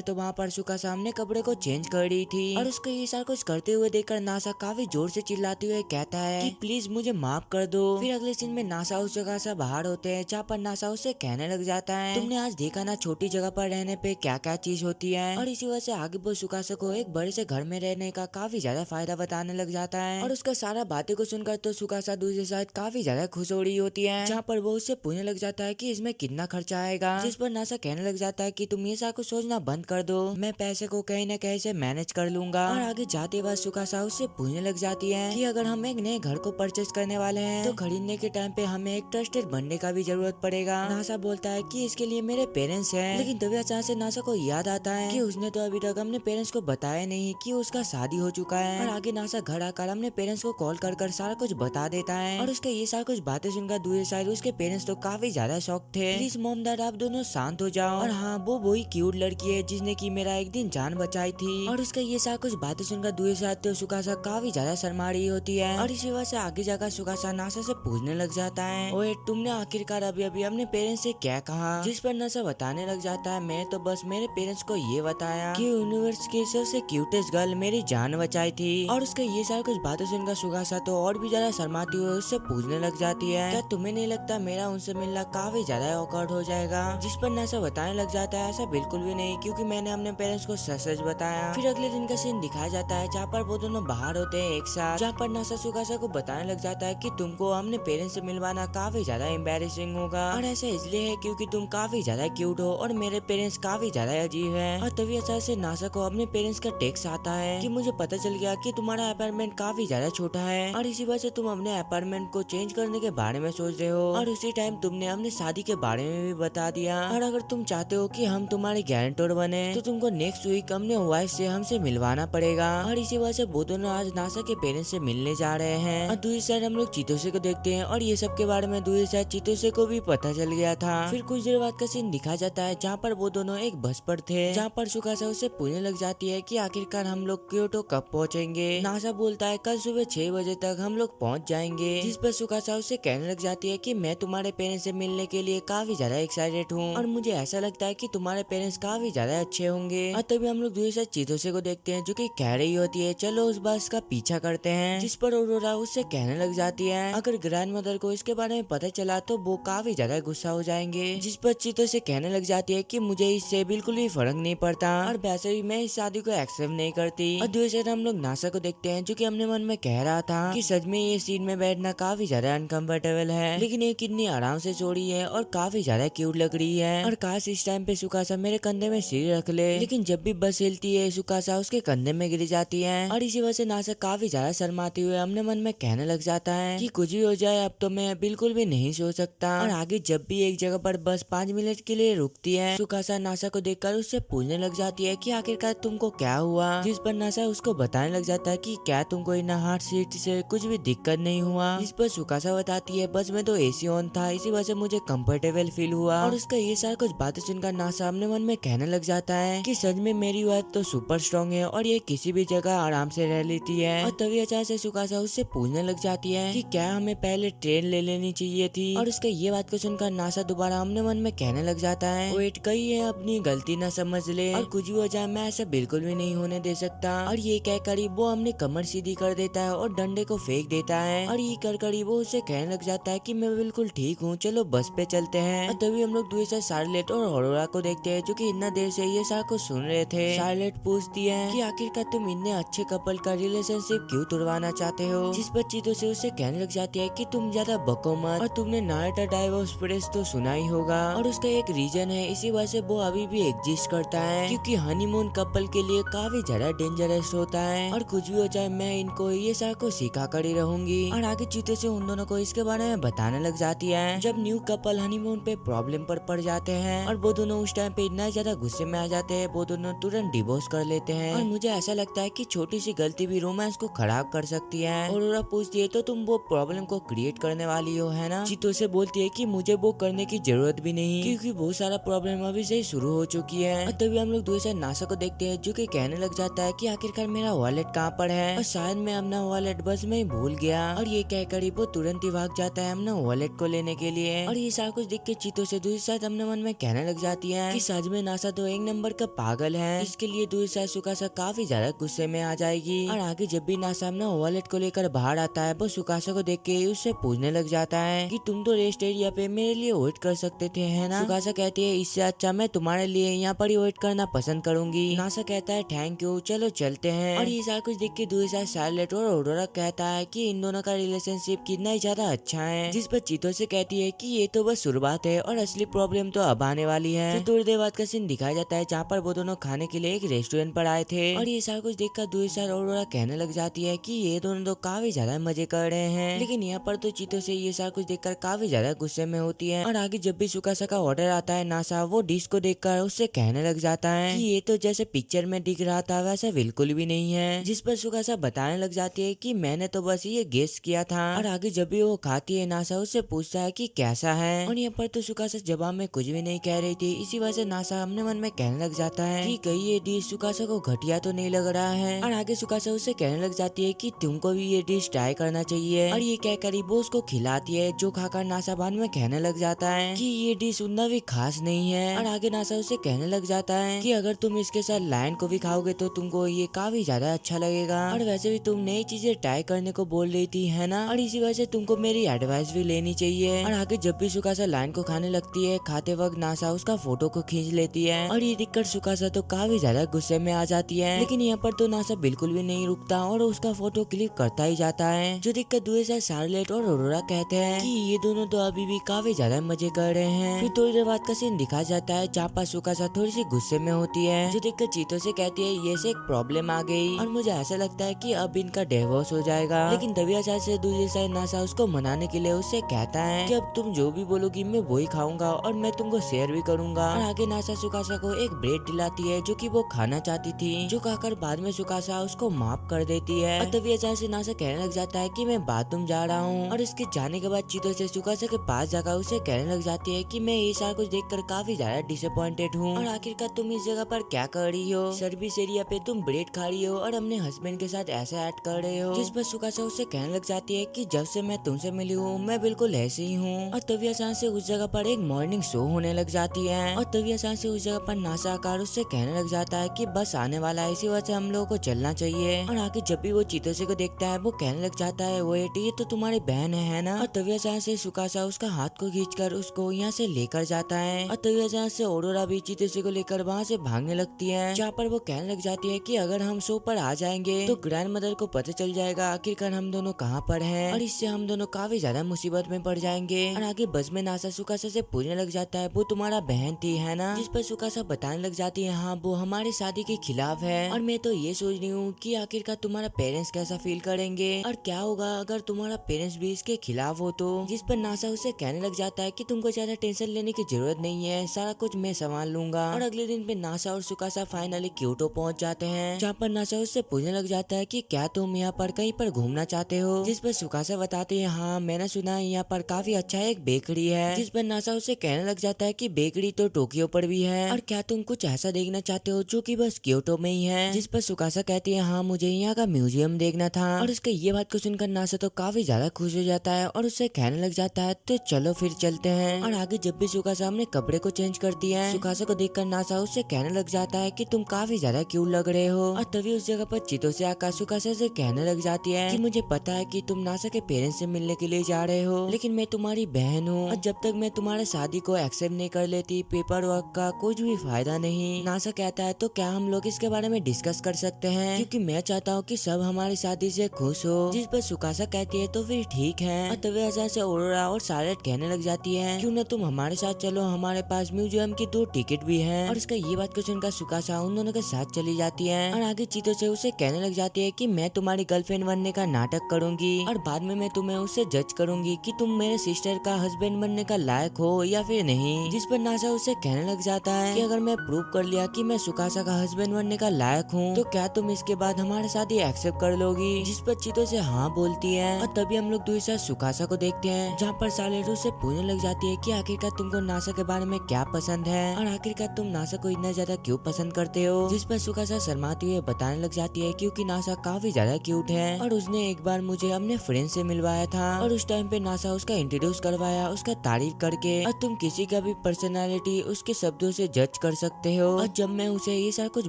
तो वहाँ पर सुका सामने कपड़े को चेंज कर रही थी। और उसको ये सारा कुछ करते हुए देखकर नासा काफी जोर से चिल्लाते हुए कहता है कि प्लीज मुझे माफ कर दो। फिर अगले सीन में नासा उस जगह से बाहर होते हैं जहाँ पर नासा उसे कहने लग जाता है तुमने आज देखा ना छोटी जगह पर रहने पे क्या क्या चीज होती है। और इसी वजह से आगे वो सुकासा को एक बड़े से घर में रहने का काफी ज्यादा फायदा बताने लग जाता है। और उसका सारा बातें को सुनकर तो सुकासा दूसरी साइड काफी ज्यादा खुश हो रही होती है, जहाँ पर वो उससे पूछने लग जाता है कि इसमें कितना खर्चा आएगा। जिस पर नासा कहने लग जाता है कि तुम ये सारा कुछ सोचना बंद कर दो, मैं पैसे को कहीं न कहीं से मैनेज कर लूंगा। और आगे जाते वक्त सुकासा उससे पूछने लग जाती है कि अगर हम एक नए घर को परचेज करने वाले हैं तो खरीदने के टाइम पे हमें एक ट्रस्टेड बनने का भी जरूरत पड़ेगा। नासा बोलता है कि इसके लिए मेरे पेरेंट्स हैं, लेकिन तभी अचानक से नासा को याद आता है कि उसने तो अभी तक अपने पेरेंट्स को बताया नहीं कि उसका शादी हो चुका है। और आगे नासा घर आकर अपने पेरेंट्स को कॉल कर सारा कुछ बता देता है। और उसके ये सारा कुछ बातें सुनकर दूसरी साइड उसके पेरेंट्स तो काफी ज्यादा शॉक थे। प्लीज मॉम डैड आप दोनों शांत हो जाओ, और हाँ वो वही क्यूट लड़की है जिसने की मेरा एक दिन जान बचाई थी। और उसका ये सारा कुछ बातें सुनकर दूसरी साइड तो सुकासा काफी ज्यादा शर्मा रही होती है। और इसी वजह से आगे जाकर सुकासा नासा से पूछने लग जाता है ओए तुमने आखिरकार अभी अभी अपने पेरेंट्स से क्या कहा। जिस पर नासा बताने लग जाता है मैं तो बस मेरे पेरेंट्स को ये बताया कि यूनिवर्स की सबसे क्यूटेस्ट गर्ल मेरी जान बचाई थी। और उसका ये सारा कुछ बातें सुनकर सुकासा तो और भी ज्यादा शर्माती हुई उससे पूछने लग जाती है क्या तुम्हें नहीं लगता मेरा उनसे मिलना काफी ज्यादा ऑकवर्ड हो जाएगा। जिस पर नासा बताने लग जाता है ऐसा बिल्कुल भी नहीं, क्योंकि मैंने अपने पेरेंट्स को सच सच बताया। फिर अगले दिन का सीन दिखाया जाता है जहाँ पर वो दोनों बाहर होते हैं एक साथ, जहाँ पर नासा सुकासा को बताने लग जाता है कि तुमको अपने पेरेंट्स से मिलवाना काफी ज्यादा एम्बेरसिंग होगा, और ऐसा इसलिए है क्योंकि तुम काफी ज्यादा क्यूट हो और मेरे पेरेंट्स काफी ज्यादा अजीब है। और तभी अचानक से नासा को अपने पेरेंट्स का टेक्स्ट आता है कि मुझे पता चल गया कि तुम्हारा अपार्टमेंट काफी ज्यादा छोटा है और इसी वजह से तुम अपने अपार्टमेंट को चेंज करने के बारे में सोच रहे हो, और उसी टाइम तुमने अपनी शादी के बारे में भी बता दिया। और अगर तुम चाहते हो कि हम तुम्हारे गारंटर बने तो तुमको नेक्स्ट वीक अपने वाइफ से हमसे मिलवाना पड़ेगा। और इसी वजह से वो दोनों आज नासा के पेरेंट्स से मिलने जा रहे हैं। और दूसरी साइड हम लोग चितोसे को देखते हैं और ये सब के बारे में दूसरी साइड चितोसे को भी पता चल गया था। फिर कुछ देर बाद का सीन दिखा जाता है जहाँ पर वो दोनों एक बस पर थे, जहाँ पर सुकासा उससे पूछने लग जाती है कि आखिरकार हम लोग क्योटो कब पहुँचेंगे। नासा बोलता है कल सुबह 6 बजे तक हम लोग पहुँच जाएंगे। जिस पर सुकासा उससे कहने लग जाती है कि मैं तुम्हारे पेरेंट्स से मिलने के लिए काफी ज्यादा एक्साइटेड हूँ और मुझे ऐसा लगता है कि तुम्हारे पेरेंट्स काफी ज्यादा अच्छे होंगे। और तभी हम लोग दूसरी साइड चितोसे को देखते हैं जो कि कह रही होती है चलो उस बस का पीछा करते हैं। जिस पर ऑरोरा उससे कहने लग जाती है अगर ग्रैंड मदर को इसके बारे में पता चला तो वो काफी ज्यादा गुस्सा हो जाएंगे। जिस पर चितोसे कहने लग जाती है कि मुझे इससे बिल्कुल भी फर्क नहीं पड़ता और वैसे भी मैं इस शादी को एक्सेप्ट नहीं करती। और दूसरी साइड हम लोग नासा को देखते हैं जो कि अपने मन में कह रहा था कि सच में ये सीट में बैठना काफी ज्यादा अनकंफर्टेबल है, लेकिन ये कितनी आराम से सो रही है और काफी ज्यादा क्यूट लग रही है। और काश इस टाइम पे सुकासा मेरे कंधे में सिर रख ले, लेकिन जब भी बस हिलती है सुकासा उसके कंधे में गिर जाती है। और इसी वजह से नासा काफी ज्यादा शर्माते हुए अपने मन में कहने लग जाता है कि कुछ भी हो जाए अब तो मैं बिल्कुल भी नहीं सो सकता। और आगे जब भी एक जगह पर बस 5 मिनट के लिए रुकती है सुकासा नासा को देखकर उससे पूछने लग जाती है कि आखिरकार तुमको क्या हुआ। जिस पर नासा उसको बताने लग जाता है कि क्या तुमको इन हार्ट सीट से कुछ भी दिक्कत नहीं हुआ। जिस पर सुकासा बताती है बस में तो एसी ऑन था इसी वजह से मुझे कंफर्टेबल फील हुआ। और उसका ये सारा कुछ बातें सुनकर नासा अपने मन में कहने लग जाता है कि सच में मेरी वाइफ तो सुपर स्ट्रॉन्ग है और ये किसी भी जगह आराम से रह लेती है। और तभी अचानक से सुकासा उससे पूछने लग जाती है कि क्या हमें पहले ट्रेन ले लेनी चाहिए थी। और उसका ये बात को सुनकर नासा दोबारा अपने मन में कहने लग जाता है वेट कही है अपनी गलती न समझ ले और कुछ भी हो जाए मैं ऐसा बिल्कुल भी नहीं होने दे सकता। और ये कहकर वो हमने कमर सीधी कर देता है और डंडे को फेंक देता है। और ये कर वो उसे कहने लग जाता है कि मैं बिल्कुल ठीक हूँ चलो बस पे चलते हैं। और तभी हम लोग दूसरी शार्लेट और ऑरोरा को देखते हैं जो कि इतना देर से ये सारा कुछ सुन रहे थे। शार्लेट पूछती है कि आखिरकार तुम इतने अच्छे कपल का रिलेशनशिप क्यों तोड़वाना चाहते हो। जिस पर चीतों से उसे कहने लग जाती है कि तुम ज्यादा बको मत और तुमने नारुतो डाइवोर्स प्रेस तो सुना ही होगा और उसका एक रीजन है इसी वजह से वो अभी भी एग्जिस्ट करता है क्योंकि हनीमून कपल के लिए काफी ज्यादा डेंजरस होता है और कुछ भी हो जाए मैं इनको ये सारा कुछ सिखा कर ही रहूंगी। और आगे चीते से उन दोनों को इसके बारे में बताने लग जाती है जब न्यू कपल हनीमून पे प्रॉब्लम पर पड़ जाते हैं और वो दोनों उस टाइम पे इतना ज्यादा गुस्से में आ जाते हैं वो दोनों तुरंत डिवोर्स कर लेते हैं। और मुझे ऐसा लगता है कि छोटी सी गलती भी रोमांस को खराब कर सकती है। और ऑरोरा पूछती है तो तुम वो प्रॉब्लम को क्रिएट करने वाली हो है ना। चीतो से बोलती है कि मुझे वो करने की जरूरत भी नहीं क्योंकि बहुत सारा प्रॉब्लम अभी से ही शुरू हो चुकी है। और तभी हम लोग दूसरे नासा को देखते हैं जो कि कहने लग जाता है कि आखिरकार मेरा वॉलेट कहाँ पर है और शायद मैं अपना वॉलेट बस में मैं भूल गया। और ये कहकर ही वो तुरंत ही भाग जाता है अपना वॉलेट को लेने के लिए। और ये सारा कुछ देख के चीतो से दूसरी साइड अपने मन में कहने लग जाती है कि सच में नासा तो एक नंबर का पागल है। इसके लिए दूसरी साइड सुकासा काफी ज्यादा गुस्से में आ जाएगी। और आगे जब भी नासा अपना वॉलेट को लेकर बाहर आता है वो सुकासा को देख के उससे पूछने लग जाता है कि तुम तो रेस्ट एरिया पे मेरे लिए वेट कर सकते थे, है ना। सुकासा कहती है इससे अच्छा मैं तुम्हारे लिए यहाँ पर ही वेट करना पसंद करूंगी। नासा कहता है थैंक यू, चलो चलते हैं। और ये सारा कुछ देख के दूसरी साइड शार्लेट और ऑरोरा कहता है कि इन दोनों का रिलेशनशिप कितना ही ज्यादा अच्छा है। जिस पर चीतो से कहती है कि ये तो बस शुरुआत है और असली प्रॉब्लम तो अब आने वाली है। फिर थोड़ी देर बाद का सीन दिखाया जाता है जहाँ पर वो दोनों खाने के लिए एक रेस्टोरेंट पर आए थे। और ये सारा कुछ देखकर दूसरी साइड ऑरोरा कहने लग जाती है कि ये दोनों तो काफी ज्यादा मजे कर रहे हैं। लेकिन यहाँ पर तो चीतो से ये सारा कुछ देखकर काफी ज्यादा गुस्से में होती है। और आगे जब भी सुकासा का ऑर्डर आता है नासा वो डिश को देखकर उससे कहने लग जाता है कि ये तो जैसे पिक्चर में दिख रहा था वैसा बिल्कुल भी नहीं है। जिस पर सुकासा बताने लग जाती है कि मैंने तो बस ये गेस किया था। और आगे जब भी वो खाती है नासा उससे पूछता है कि कैसा है। और यहाँ पर तो सुकासा जवाब में कुछ भी नहीं कह रही थी। इसी वजह से नासा अपने मन में कहने लग जाता है कि कहीं ये डिश सुकासा को घटिया तो नहीं लग रहा है। और आगे सुकासा उससे कहने लग जाती है कि तुमको भी ये डिश ट्राई करना चाहिए। और ये कहकर वो उसको खिलाती है जो खाकर नासा बाद में कहने लग जाता है कि ये डिश उतना भी खास नहीं है। और आगे नासा उससे कहने लग जाता है कि अगर तुम इसके साथ लायन को भी खाओगे तो तुमको ये काफी ज्यादा अच्छा लगेगा। और वैसे भी तुम नई चीजें ट्राई करने को बोल रही थी, है ना। और इसी वजह से तुमको मेरी एडवाइस भी लेनी चाहिए। और आगे जब भी सुकासा लायन को खाने लगती है खाते वक्त नासा उसका फोटो को खींच लेती है। और ये देखकर सुकासा तो काफी ज्यादा गुस्से में आ जाती है। लेकिन यहाँ पर तो नासा बिल्कुल भी नहीं रुकता और उसका फोटो क्लिक करता ही जाता है। जो देखकर दूसरे साइड शार्लेट और ऑरोरा कहते हैं कि ये दोनों तो अभी भी काफी ज्यादा मजे कर रहे हैं। फिर थोड़ी देर बाद का सीन दिखाया जाता है जहाँ पर सुकासा थोड़ी सी गुस्से में होती है। जो देखकर चीतो से कहती है ये से एक प्रॉब्लम आ गई और मुझे ऐसा लगता है कि अब इनका डिवोर्स हो जाएगा। लेकिन तभी अचानक से दूसरी साइड नासा उसको मनाने के लिए उससे कहता है कि अब तुम जो भी बोलोगी मैं वही खाऊंगा और मैं तुमको शेयर भी करूंगा। और आगे नासा सुकासा को एक ब्रेड दिलाती है जो कि वो खाना चाहती थी, जो खाकर बाद में सुकासा उसको माफ कर देती है। और तभी अचानक से नासा कहने लग जाता है कि मैं बाथरूम जा रहा हूँ। और इसके जाने के बाद चीतो से सुकासा के पास जाकर उसे कहने लग जाती है कि मैं ये सारा कुछ देखकर काफी ज्यादा डिसअपॉइंटेड हूँ। और आखिरकार तुम इस जगह पर क्या कर रही हो। सर्विस एरिया पे तुम ब्रेड खा रही हो और अपने हस्बैंड के साथ ऐसा एक्ट कर रहे हो। जिस पर सुकासा उससे कहने लग जाती है कि जब से मैं तुमसे मिली हूँ मैं बिल्कुल ऐसे ही हूँ। और तभी अचानक से उस जगह पर एक मॉर्निंग शो होने लग जाती है। और तभी अचानक से उस जगह पर नासा आकर उससे कहने लग जाता है कि बस आने वाला है, इसी वजह से हम लोगों को चलना चाहिए। और आगे जब भी वो चीतोसे को देखता है वो कहने लग जाता है वेट ये तो तुम्हारी बहन है ना। और तभी अचानक से सुकासा उसका हाथ को खींचकर उसको यहाँ से लेकर जाता है। और तभी अचानक से ऑरोरा भी चीतोसे को लेकर वहाँ से भागने लगती है, जहाँ पर वो कहने लग जाती है कि अगर हम शो पर आ जाएंगे तो ग्रैंड मदर को पता चल जाएगा आखिरकार हम दोनों कहाँ पर हैं और इससे हम दोनों काफी ज्यादा मुसीबत में पड़ जाएंगे। और आगे बस में नासा सुकासा से पूछने लग जाता है वो तुम्हारा बहन थी, है ना। जिस पर सुकासा बताने लग जाती है हाँ वो हमारी शादी के खिलाफ है और मैं तो ये सोच रही हूँ कि आखिरकार तुम्हारा पेरेंट्स कैसा फील करेंगे और क्या होगा अगर तुम्हारा पेरेंट्स भी इसके खिलाफ हो तो। जिस पर नासा उसे कहने लग जाता है कि तुमको ज्यादा टेंशन लेने की जरूरत नहीं है, सारा कुछ मैं संभाल लूंगा। और अगले दिन पे नासा और सुकासा फाइनली क्योटो पहुंच जाते हैं, जहाँ पर नासा उससे पूछने लग जाता है कि क्या तुम यहाँ पर कहीं पर घूमना चाहते हो। जिस पर सुकासा बताते हैं हाँ मैंने सुना है यहाँ पर काफी अच्छा एक बेकरी है। जिस पर नासा उसे कहने लग जाता है कि बेकरी तो टोक्यो पर भी है और क्या तुम कुछ ऐसा देखना चाहते हो जो कि बस क्योटो में ही है। जिस पर सुकासा कहती है हाँ मुझे यहाँ का म्यूजियम देखना था। और उसके ये बात को सुनकर नासा तो काफी ज्यादा खुश हो जाता है और उससे कहने लग जाता है तो चलो फिर चलते हैं। और आगे जब भी सुकासा अपने कपड़े को चेंज करती है सुकासा को देखकर नासा उससे कहने लग जाता है कि तुम काफी ज्यादा क्यूट लग रहे हो। और तभी उस जगह पर चीतो से आकर सुकासा से कहने लग जाती है कि मुझे पता है कि तुम नासा के पेरेंट्स से मिलने के लिए जा रहे हो, लेकिन मैं तुम्हारी बहन हूँ और जब तक मैं तुम्हारे शादी को एक्सेप्ट नहीं कर लेती पेपर वर्क का कुछ भी फायदा नहीं। नासा कहता है तो क्या हम लोग इसके बारे में डिस्कस कर सकते हैं, क्योंकि मैं चाहता हूँ कि सब हमारी शादी से खुश हो। जिस पर सुकासा कहती है तो फिर ठीक है। और तभी अचानक से ऑरोरा और शार्लेट कहने लग जाती है क्यों न तुम हमारे साथ चलो, हमारे पास म्यूजियम की 2 टिकट भी है। और इसका ये बात को सुनकर सुकासा उन दोनों के साथ चली जाती है। और आगे चीतो से उसे कहने लग जाती है कि मैं तुम्हारी गर्लफ्रेंड बनने का नाटक करूंगी और बाद में मैं तुम्हें उससे जज करूंगी कि तुम मेरे सिस्टर का हस्बैंड बनने का लायक हो या फिर नहीं। जिस पर नासा उसे कहने लग जाता है कि अगर मैं प्रूव कर लिया कि मैं सुकासा का हस्बैंड बनने का लायक हूँ तो क्या तुम इसके बाद हमारे साथ ही एक्सेप्ट कर लोगी। जिस पर चीतो से हाँ बोलती है। और तभी हम लोग दूसरा सुकासा को देखते हैं, जहाँ पर शार्लेट उससे पूछने लग जाती है कि आखिरकार तुमको नासा के बारे में क्या पसंद है और आखिरकार तुम नासा को इतना ज्यादा क्यों पसंद करते हो। जिस पर सुकासा शर्माती हुई बताने लग जाती है क्योंकि नासा काफी ज्यादा क्यूट है और उस उसने एक बार मुझे अपने फ्रेंड से मिलवाया था और उस टाइम पे नासा उसका इंट्रोड्यूस करवाया उसका तारीफ करके। और तुम किसी का भी पर्सनालिटी उसके शब्दों से जज कर सकते हो। और जब मैं उसे ये सारा कुछ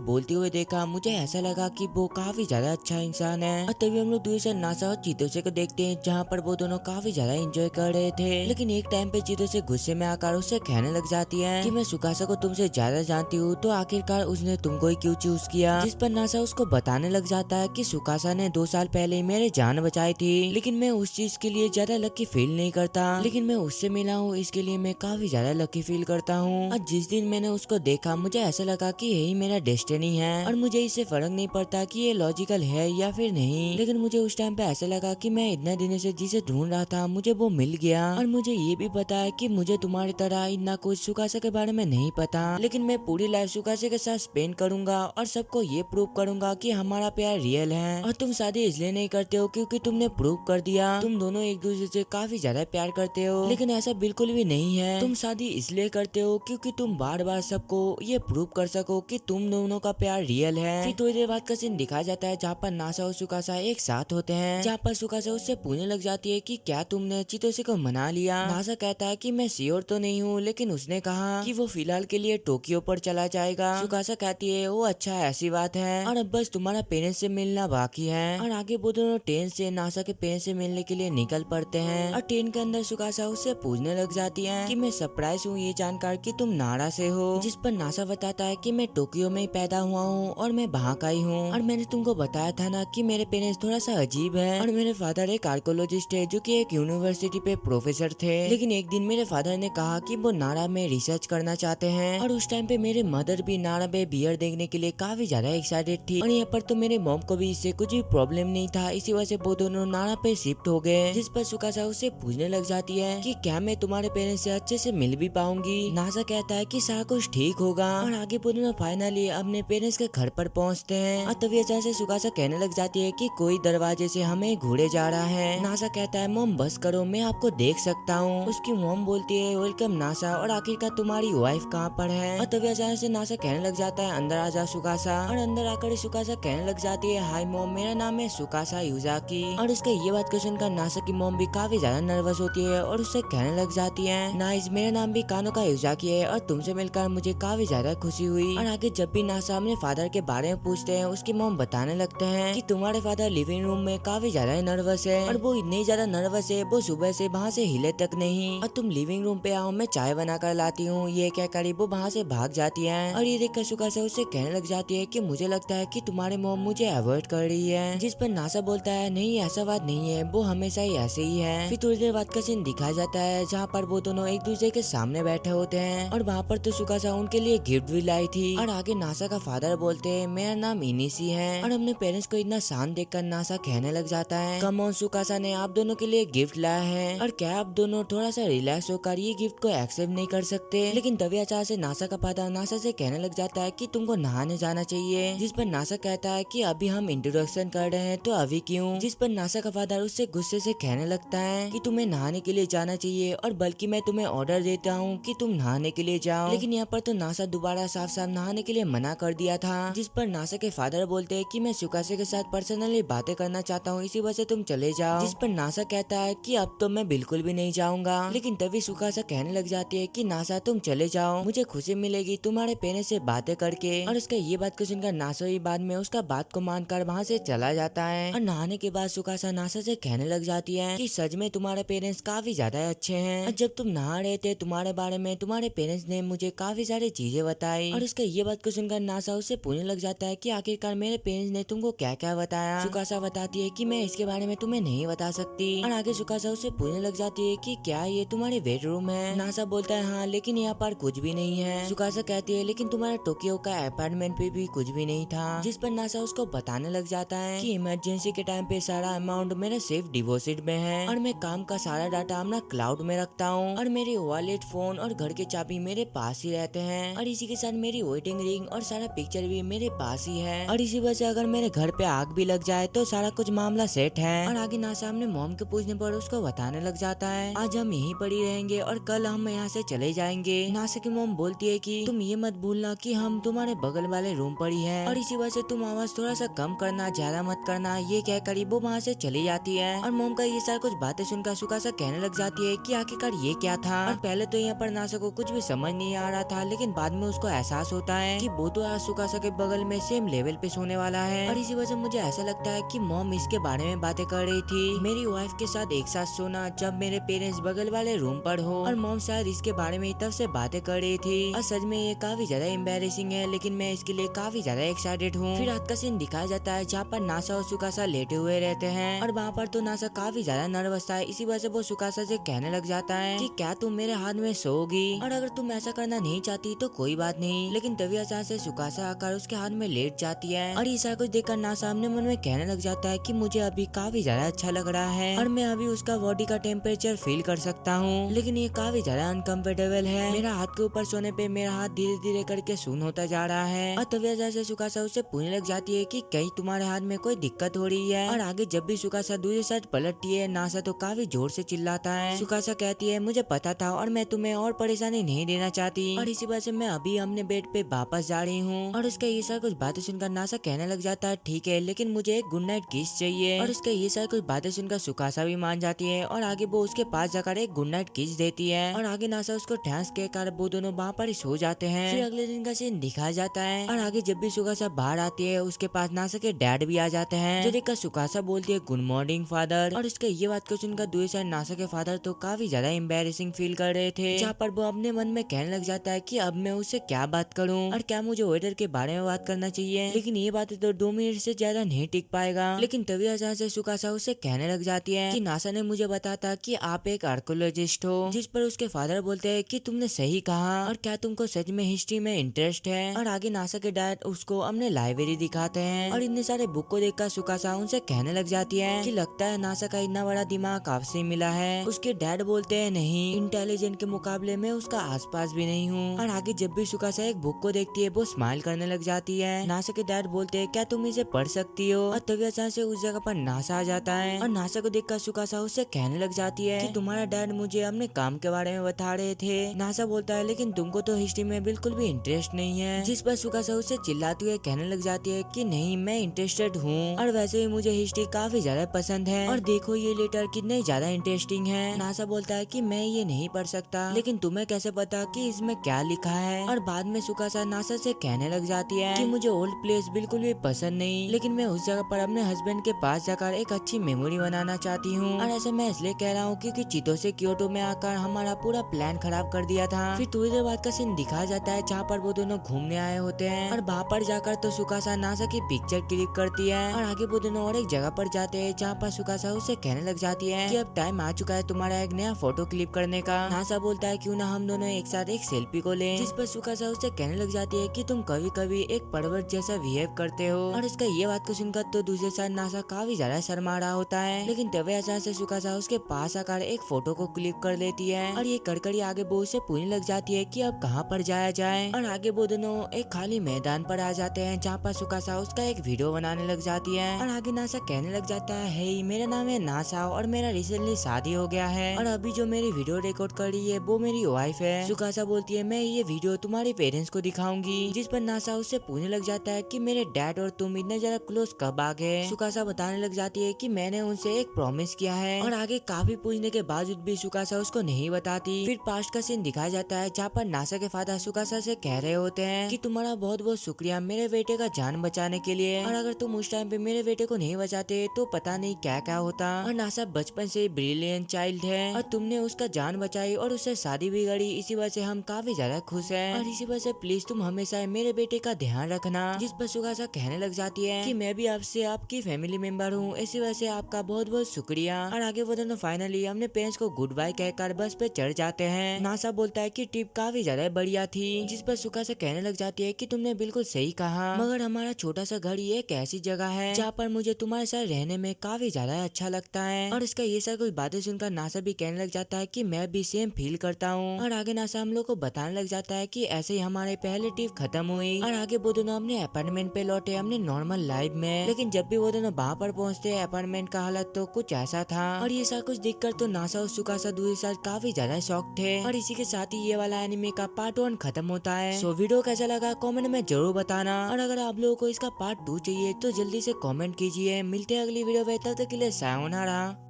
बोलते हुए देखा मुझे ऐसा लगा कि वो काफी ज्यादा अच्छा इंसान है। और तभी हम लोग दूर से नासा और चीतोसे को देखते हैं जहाँ पर वो दोनों काफी ज्यादा एंजॉय कर रहे थे। लेकिन एक टाइम पे चीतोसे गुस्से में आकर उससे कहने लग जाती है कि मैं सुकासा को तुमसे ज्यादा जानती हूँ तो आखिरकार उसने तुमको ही क्यों चूज किया। जिस पर नासा उसको बताने लग जाता है कि सुकासा ने 2 साल पहले मेरे जान बचाई थी, लेकिन मैं उस चीज के लिए ज्यादा लकी फील नहीं करता, लेकिन मैं उससे मिला हूँ इसके लिए मैं काफी ज्यादा लकी फील करता हूँ। और जिस दिन मैंने उसको देखा मुझे ऐसा लगा कि यही मेरा डेस्टिनी है और मुझे इससे फर्क नहीं पड़ता कि ये लॉजिकल है या फिर नहीं। लेकिन मुझे उस टाइम पे ऐसा लगा कि मैं इतने दिनों से जिसे ढूंढ रहा था मुझे वो मिल गया। और मुझे ये भी पता है कि मुझे तुम्हारी तरह इतना कुछ सुकासा के बारे में नहीं पता, लेकिन मैं पूरी लाइफ सुकासा के साथ स्पेंड करूंगा और सबको ये प्रूव करूंगा कि हमारा प्यार रियल है। और तुम शादी इसलिए नहीं करते हो क्योंकि तुमने प्रूव कर दिया तुम दोनों एक दूसरे से काफी ज्यादा प्यार करते हो, लेकिन ऐसा बिल्कुल भी नहीं है। तुम शादी इसलिए करते हो क्योंकि तुम बार बार सबको ये प्रूव कर सको कि तुम दोनों का प्यार रियल है। फिर थोड़ी देर बाद का सीन दिखाया जाता है जहाँ पर नासा और सुकासा एक साथ होते हैं, जहाँ पर सुकासा उससे पूछने लग जाती है कि क्या तुमने चितोसे को मना लिया। नासा कहता है कि मैं श्योर तो नहीं हूँ, लेकिन उसने कहा कि वो फिलहाल के लिए टोक्यो पर चला जाएगा। सुकासा कहती है वो अच्छा ऐसी बात है और अब बस तुम्हारा पेरेंट्स से मिलना बाकी है। और आगे वो दोनों ट्रेन से नासा के पेरेंट्स से मिलने के लिए निकल पड़ते हैं। और ट्रेन के अंदर सुकासा उससे पूछने लग जाती है कि मैं सरप्राइज हूँ ये जानकर कि तुम नारा से हो। जिस पर नासा बताता है कि मैं टोक्यो में ही पैदा हुआ हूँ और मैं वहाँ का ही हूँ और मैंने तुमको बताया था ना कि मेरे पेरेंट्स थोड़ा सा अजीब है और मेरे फादर एक आर्कोलॉजिस्ट है जो कि एक यूनिवर्सिटी पे प्रोफेसर थे। लेकिन एक दिन मेरे फादर ने कहा कि वो नारा में रिसर्च करना चाहते हैं और उस टाइम पे मेरे मदर भी नारा में बियर देखने के लिए काफी ज्यादा एक्साइटेड थी। और यहाँ पर तो मेरे मॉम को भी इससे कुछ भी प्रॉब्लम नहीं था, इसी वजह से वो दोनों नारा पे शिफ्ट हो गए। जिस पर सुकासा उससे पूछने लग जाती है कि क्या मैं तुम्हारे पेरेंट्स से अच्छे से मिल भी पाऊंगी। नासा कहता है कि सारा कुछ ठीक होगा। और आगे वो दोनों फाइनली अपने पेरेंट्स के घर पर पहुँचते हैं। और तभी अचानक से सुकासा कहने लग जाती है कि कोई दरवाजे से हमें घूरे जा रहा है। नासा कहता है मॉम बस करो मैं आपको देख सकता हूँ। उसकी मॉम बोलती है वेलकम नासा, और आखिरकार तुम्हारी वाइफ कहाँ पर है। और तभी अचानक से नासा कहने लग जाता है अंदर आ जा सुकासा। और अंदर आकर सुकासा कहने लग जाती है हाय मॉम मेरा नाम है सुकासा युजाकी। और उसके ये बात को सुनकर नासा की मॉम भी काफी ज्यादा नर्वस होती है और उससे कहने लग जाती है नाइस मेरा नाम भी कानो का युजाकी है और तुमसे मिलकर मुझे काफी ज्यादा खुशी हुई। और आगे जब भी नासा अपने फादर के बारे में पूछते हैं उसकी मॉम बताने लगते हैं कि तुम्हारे फादर लिविंग रूम में काफी ज्यादा नर्वस है और वो इतनी ज्यादा नर्वस है वो सुबह से वहाँ से हिले तक नहीं। और तुम लिविंग रूम पे आओ मैं चाय बना कर लाती हूँ। ये क्या करी वो वहाँ से भाग जाती है। और ये देखकर सुकासा उससे कहने लग जाती है कि मुझे लगता है कि तुम्हारे मॉम मुझे अवॉइड कर रही है। जिस पर नासा बोलता है नहीं ऐसा बात नहीं है, वो हमेशा ही ऐसे ही है। फिर थोड़ी देर बाद का सीन दिखाया जाता है जहाँ पर वो दोनों एक दूसरे के सामने बैठे होते हैं और वहाँ पर तो सुकासा उनके लिए गिफ्ट भी लाई थी। और आगे नासा का फादर बोलते हैं मेरा नाम इनिसी है। और अपने पेरेंट्स को इतना शांत देखकर नासा कहने लग जाता है कम ऑन सुकासा ने आप दोनों के लिए गिफ्ट लाया है और क्या आप दोनों थोड़ा सा रिलैक्स होकर ये गिफ्ट को एक्सेप्ट नहीं कर सकते। लेकिन तभी अचानक से नासा का फादर नासा से कहने लग जाता है कि तुमको नहाने जाना चाहिए। जिस पर नासा कहता है कि अभी हम इंट्रोडक्शन कर रहे हैं तो अभी क्यों। जिस पर नासा का फादर उससे गुस्से से कहने लगता है कि तुम्हें नहाने के लिए जाना चाहिए और बल्कि मैं तुम्हें ऑर्डर देता हूँ कि तुम नहाने के लिए जाओ। लेकिन यहाँ पर तो नासा दोबारा साफ साफ नहाने के लिए मना कर दिया था। जिस पर नासा के फादर बोलते हैं कि मैं सुकासा के साथ पर्सनली बातें करना चाहता हूँ इसी वजह से तुम चले जाओ। जिस पर नासा कहता है कि अब तो मैं बिल्कुल भी नहीं जाऊंगा। लेकिन तभी सुकासा कहने लग जाती है कि नासा तुम चले जाओ मुझे खुशी मिलेगी तुम्हारे पेरेंट्स से बातें करके। और उसका ये बात को सुनकर नासा ही बाद में उसका बात को मानकर वहाँ से चला जाता है। और नहाने के बाद सुकासा नासा से कहने लग जाती है कि सच में तुम्हारे पेरेंट्स काफी ज्यादा अच्छे हैं। और जब तुम नहा रहे थे तुम्हारे बारे में तुम्हारे पेरेंट्स ने मुझे काफी सारी चीजें बताई। और उसका ये बात को सुनकर नासा उससे पूछने लग जाता है कि आखिरकार मेरे पेरेंट्स ने तुमको क्या क्या बताया। सुकासा बताती है कि मैं इसके बारे में तुम्हें नहीं बता सकती। और आगे सुकासा उससे पूछने लग जाती है कि क्या ये तुम्हारी बेडरूम है। नासा बोलता है हाँ लेकिन यहाँ पर कुछ भी नहीं है। सुकासा कहती है लेकिन तुम्हारा टोक्यो का अपार्टमेंट पे भी कुछ भी नहीं था। जिस पर नासा उसको बताने लग जाता है कि इमरजेंसी के टाइम पे सारा अमाउंट मेरा सेफ डिपॉजिट में है और मैं काम का सारा डाटा अपना क्लाउड में रखता हूँ और मेरे वॉलेट फोन और घर के चाबी मेरे पास ही रहते हैं और इसी के साथ मेरी वेडिंग रिंग और सारा पिक्चर भी मेरे पास ही है। और इसी वजह से अगर मेरे घर पे आग भी लग जाए तो सारा कुछ मामला सेट है। और आगे नासा अपने मॉम के पूछने पर उसको बताने लग जाता है आज हम यहीं पड़ी रहेंगे और कल हम यहाँ से चले जाएंगे। नासा की मॉम बोलती है कि तुम ये मत भूलना कि हम तुम्हारे बगल वाले रूम पर ही है और इसी वजह से तुम आवाज थोड़ा सा कम करना ज्यादा मत करना। ये कहकर वो वहाँ से चली जाती है। और मोम का ये सारा कुछ बातें सुनकर सुकासा कहने लग जाती है कि आखिरकार ये क्या था। और पहले तो यहाँ पर नासा को कुछ भी समझ नहीं आ रहा था, लेकिन बाद में उसको एहसास होता है कि वो तो आज सुकासा के बगल में सेम लेवल पे सोने वाला है। और इसी वजह से मुझे ऐसा लगता है कि मॉम इसके बारे में बातें कर रही थी, मेरी वाइफ के साथ एक साथ सोना जब मेरे पेरेंट्स बगल वाले रूम पर हो। और मॉम शायद इसके बारे में तब से बातें कर रही थी। और सच में ये काफी ज्यादा एम्बेरेसिंग है, लेकिन मैं इसके लिए काफी ज्यादा एक्साइटेड हूँ। फिर रात का सीन दिखाया जाता है जहाँ पर नासा और सुकासा लेटे हुए रहते हैं। और वहाँ पर तो नासा काफी ज्यादा नर्वस था, इसी वजह से वो सुकासा से कहने लग जाता है कि क्या तुम मेरे हाथ में सोओगी, और अगर तुम ऐसा करना नहीं चाहती तो कोई बात नहीं। लेकिन तभी अचानक से सुकासा आकर उसके हाथ में लेट जाती है। और ये सारा कुछ देखकर नासा अपने मन में कहने लग जाता है कि मुझे अभी काफी ज्यादा अच्छा लग रहा है और मैं अभी उसका बॉडी का टेम्परेचर फील कर सकता हूँ, लेकिन ये काफी ज्यादा अनकंफर्टेबल है। मेरा हाथ के ऊपर सोने पे मेरा हाथ धीरे धीरे करके सुन होता जा रहा है। और तभी जैसे सुकासा उससे पूछने लग जाती है कि कहीं तुम्हारे हाथ में कोई दिक्कत हो रही है। और आगे जब भी सुकासा दूसरी साइड पलटती है, नासा तो काफी जोर से चिल्लाता है। सुकासा कहती है मुझे पता था और मैं तुम्हें और परेशानी नहीं देना चाहती, और इसी वजह से मैं अभी अपने बेड पे वापस जा रही हूँ। और उसका ये सारा कुछ बातें सुनकर नासा कहने लग जाता है ठीक है, लेकिन मुझे एक गुड नाइट किस चाहिए। और उसका ये सारी कुछ बातें सुनकर सुकासा भी मान जाती है और आगे वो उसके पास जाकर एक गुड नाइट किस देती है। और आगे नासा उसको थैंक्स कहकर वो दोनों वहाँ पर सो जाते हैं। फिर अगले दिन का सीन दिखाया जाता है और आगे जब भी सुकासा बाहर आती है उसके पास नासा के डैड भी आ जाते हैं, जो देखकर सुकासा बोलती है गुड मॉर्निंग फादर। और उसके ये बात को सुनकर दूसरी साइड नासा के फादर तो काफी ज्यादा एम्बेरेसिंग फील कर रहे थे, जहाँ पर वो अपने मन में कहने लग जाता है कि अब मैं उससे क्या बात करूँ और क्या मुझे वेदर के बारे में बात करना चाहिए। लेकिन ये बातें तो 2 मिनट से ज्यादा नहीं टिक पाएगा। लेकिन तभी अचानक से सुकासा उससे कहने लग जाती है कि नासा ने मुझे बताया था कि आप एक आर्कोलॉजिस्ट हो, जिस पर उसके फादर बोलते हैं कि तुमने सही कहा और क्या तुमको सच में हिस्ट्री में इंटरेस्ट है। और आगे नासा के डैड उसको अपने लाइब्रेरी दिखाते हैं और इतने सारे बुक को देखकर सुकासा उनसे कहने लग जाती है कि लगता है नासा का इतना बड़ा दिमाग आपसे मिला है। उसके डैड बोलते हैं नहीं, इंटेलिजेंट के मुकाबले में उसका आसपास भी नहीं हूँ। और आगे जब भी सुकासा एक बुक को देखती है वो स्माइल करने लग जाती है। नासा के डैड बोलते हैं क्या तुम इसे पढ़ सकती हो। और तभी अचानक से उस जगह पर नासा आ जाता है और नासा को देखकर सुकासा उससे कहने लग जाती है कि तुम्हारा डैड मुझे अपने काम के बारे में बता रहे थे। नासा बोलता है लेकिन तुमको तो हिस्ट्री में बिल्कुल भी इंटरेस्ट नहीं है, जिस पर सुकासा उससे चिल्लाती हुए कहने लग जाती है कि नहीं मैं इंटरेस्टेड हूँ और वैसे भी मुझे हिस्ट्री काफी ज्यादा पसंद है और देखो ये लेटर कितने ज्यादा इंटरेस्टिंग है। नासा बोलता है कि मैं ये नहीं पढ़ सकता, लेकिन तुम्हें कैसे पता कि इसमें क्या लिखा है। और बाद में सुकासा नासा से कहने लग जाती है कि मुझे ओल्ड प्लेस बिल्कुल भी पसंद नहीं, लेकिन मैं उस जगह पर अपने हस्बैंड के पास जाकर एक अच्छी मेमोरी बनाना चाहती हूँ। और ऐसे मैं इसलिए कह रहा हूँ क्योंकि चीतो से क्योटो में आकर हमारा पूरा प्लान खराब कर दिया था। फिर थोड़ी देर बाद का सीन दिखाया जाता है जहाँ पर वो दोनों घूमने आए होते हैं और वहाँ पर जाकर तो सुकासा नासा की पिक्चर क्लिक करती है और आगे वो दोनों और एक जगह पर जाते हैं जहाँ पर सुकासा उसे कहने लग जाती है कि अब टाइम आ चुका है तुम्हारा एक नया फोटो क्लिक करने का। नासा बोलता है क्यों ना हम दोनों एक साथ एक सेल्फी को लें, जिस पर सुकासा उसे कहने लग जाती है कि तुम कभी कभी एक परवट जैसा बिहेव करते हो। और इसका ये बात को सुनकर तो दूसरे साइड नासा काफी ज्यादा शर्मा रहा होता है, लेकिन तभी अचानक से सुकासा उसके पास आकर एक फोटो को क्लिक कर लेती है और ये कड़कड़ी आगे वो उसे पूछने लग जाती है कि अब कहाँ पर जाया जाए। और आगे वो दोनों एक खाली मैदान पर आ जाते हैं जहाँ पर सुकासा उसका एक वीडियो बनाने लग जाती है और आगे नासा कहने लग जाता है हे मेरा नाम है नासा और मेरा रिसेंटली शादी हो गया है और अभी जो मेरी वीडियो रिकॉर्ड कर रही है वो मेरी वाइफ है। सुकासा बोलती है मैं ये वीडियो तुम्हारे पेरेंट्स को दिखाऊंगी, जिस पर नासा उससे पूछने लग जाता है कि मेरे डैड और तुम इतने ज्यादा क्लोज कब आ गए। सुकासा बताने लग जाती है कि मैंने उनसे एक प्रॉमिस किया है और आगे काफी पूछने के बावजूद भी सुकासा उसको नहीं बताती। फिर पास्ट का सीन दिखाया जाता है जहाँ पर नासा के फादर सुकासा से कह रहे होते हैं कि तुम्हारा बहुत बहुत शुक्रिया मेरे बेटे का जान बचाने के लिए, और अगर तुम उस टाइम पे मेरे बेटे को नहीं बचाते तो पता नहीं क्या क्या होता। और नासा बचपन से ब्रिलियंट चाइल्ड है और तुमने उसका जान बचाई और उससे शादी भी करी, इसी वजह से हम काफी ज्यादा खुश हैं और इसी वजह से प्लीज तुम हमेशा मेरे बेटे का ध्यान रखना। जिस पर सुकासा कहने लग जाती है कि मैं भी आपसे आपकी फैमिली मेंबर हूँ, इसी वजह से आपका बहुत बहुत शुक्रिया। और आगे वो दोनों फाइनली अपने पेरेंट्स को गुड बाय कहकर बस पे चढ़ जाते हैं। नासा बोलता है कि ट्रिप काफी ज्यादा बढ़िया थी, जिस पर सुकासा कहने लग जाती है कि तुमने बिल्कुल सही कहा, मगर हमारा छोटा सा घर ही एक ऐसी जगह है जहाँ पर मुझे तुम्हारे साथ रहने में काफी ज्यादा अच्छा लगता है। और इसका ये सब कुछ बातें सुनकर नासा भी कहने लग जाता है कि मैं भी सेम फील करता हूँ। और आगे नासा हम लोग को बताने लग जाता है कि ऐसे ही हमारे पहले ट्रिप खत्म हुई और आगे वो दोनों अपने अपार्टमेंट पे लौटे अपने नॉर्मल लाइफ में। लेकिन जब भी वो दोनों वहाँ पर पहुँचते हैं अपार्टमेंट का हालत तो कुछ ऐसा था और ये सब कुछ देखकर तो नासा और सुकासा दूसरे साथ काफी ज्यादा शॉक थे। और इसी के साथ ही ये वाला एनिमे का पार्ट 1 खत्म होता है। वीडियो कैसा लगा कमेंट में जरूर बताना और अगर आप लोगों को इसका पार्ट 2 चाहिए तो जल्दी से कमेंट कीजिए। दीजिए। मिलते हैं अगली वीडियो में, तब तक के लिए सायोनारा।